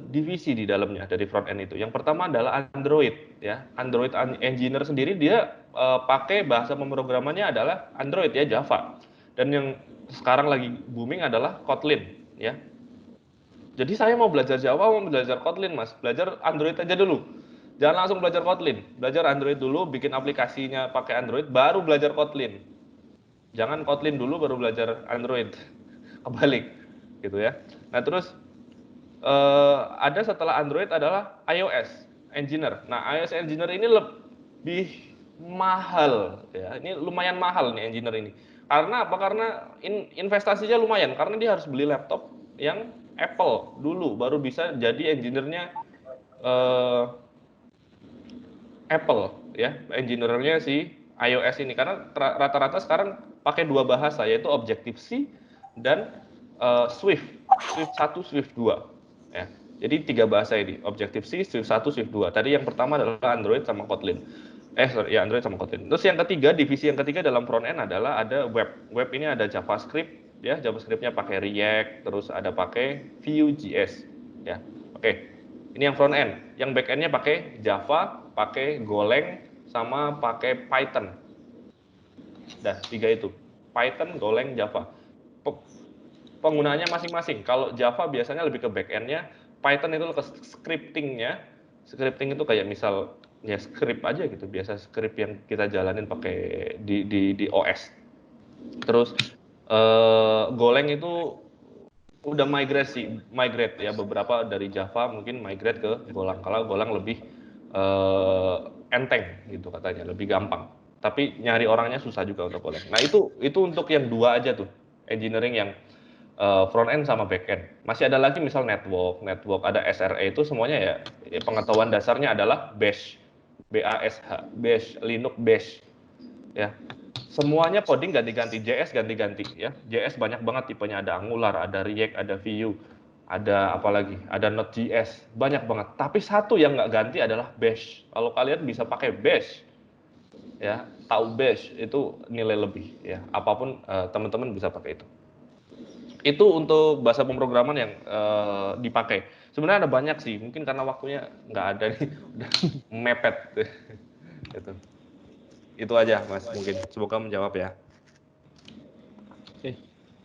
S4: divisi di dalamnya dari front end itu. Yang pertama adalah Android ya. Android engineer sendiri dia pakai bahasa pemrogramannya adalah Android ya, Java. Dan yang sekarang lagi booming adalah Kotlin ya. Jadi saya mau belajar Java, mau belajar Kotlin Mas, belajar Android aja dulu. Jangan langsung belajar Kotlin, belajar Android dulu, bikin aplikasinya pakai Android, baru belajar Kotlin. Jangan Kotlin dulu baru belajar Android, kebalik, gitu ya. Nah terus ada setelah Android adalah iOS Engineer. Nah iOS Engineer ini lebih mahal, ya. Ini lumayan mahal nih Engineer ini. Karena apa? Karena investasinya lumayan, karena dia harus beli laptop yang Apple dulu, baru bisa jadi engineer-nya Apple ya, engineer-nya si iOS ini. Karena rata-rata sekarang pakai 2 bahasa, yaitu Objective-C dan Swift 1, Swift 2 ya. Jadi 3 bahasa ini, Objective-C, Swift 1, Swift 2. Tadi yang pertama adalah Android sama Kotlin. Android sama Kotlin. Terus yang ketiga, divisi yang ketiga dalam front end adalah ada web. Web ini ada JavaScript ya, JavaScript-nya pakai React, terus ada pakai Vue.js ya. Oke. Ini yang front end. Yang back end-nya pakai Java, pakai Golang, sama pakai Python. Dah, 3 itu. Python, Golang, Java. Penggunaannya masing-masing. Kalau Java biasanya lebih ke back end-nya, Python itu ke scripting-nya. Scripting itu kayak misal ya script aja gitu, biasa script yang kita jalanin pakai di OS. Terus Golang itu udah migrate ya, beberapa dari Java mungkin migrate ke Golang. Kalau Golang lebih enteng gitu katanya, lebih gampang. Tapi nyari orangnya susah juga untuk Golang. Nah itu untuk yang 2 aja tuh, engineering yang front end sama back end. Masih ada lagi misal network ada SRE, itu semuanya ya pengetahuan dasarnya adalah Bash, BASH, Bash, Linux Bash ya. Semuanya coding ganti-ganti, JS ganti-ganti ya. JS banyak banget tipenya, ada Angular, ada React, ada Vue. ada apa lagi? Ada Node.js, banyak banget. Tapi satu yang nggak ganti adalah Bash. Kalau kalian bisa pakai Bash, ya, tahu Bash itu nilai lebih, ya. Apapun teman-teman bisa pakai itu. Itu untuk bahasa pemrograman yang dipakai. Sebenarnya ada banyak sih, mungkin karena waktunya nggak ada nih, udah mepet. Itu aja Mas, mungkin. Semoga menjawab ya.
S1: Oke.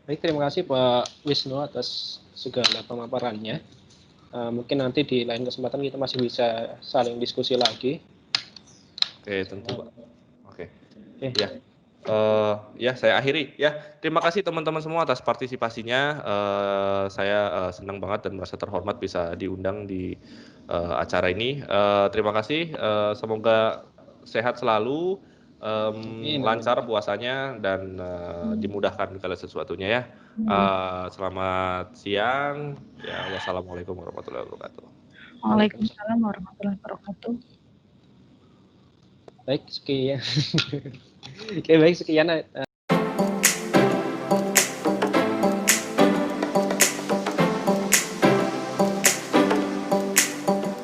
S1: Baik, terima kasih Pak Wisnu atas segala pemaparannya. Mungkin nanti di lain kesempatan kita masih bisa saling diskusi lagi.
S4: Oke, tentu Pak. Oke.
S1: Oke.
S4: Ya. Ya, saya akhiri ya. Terima kasih teman-teman semua atas partisipasinya. Saya senang banget dan merasa terhormat bisa diundang di acara ini. Terima kasih. Semoga sehat selalu, lancar puasanya dan dimudahkan segala sesuatunya ya. Selamat siang. Ya, wassalamualaikum warahmatullahi wabarakatuh.
S3: Waalaikumsalam warahmatullahi wabarakatuh.
S1: Baik, sekian. Oke, baik, sekian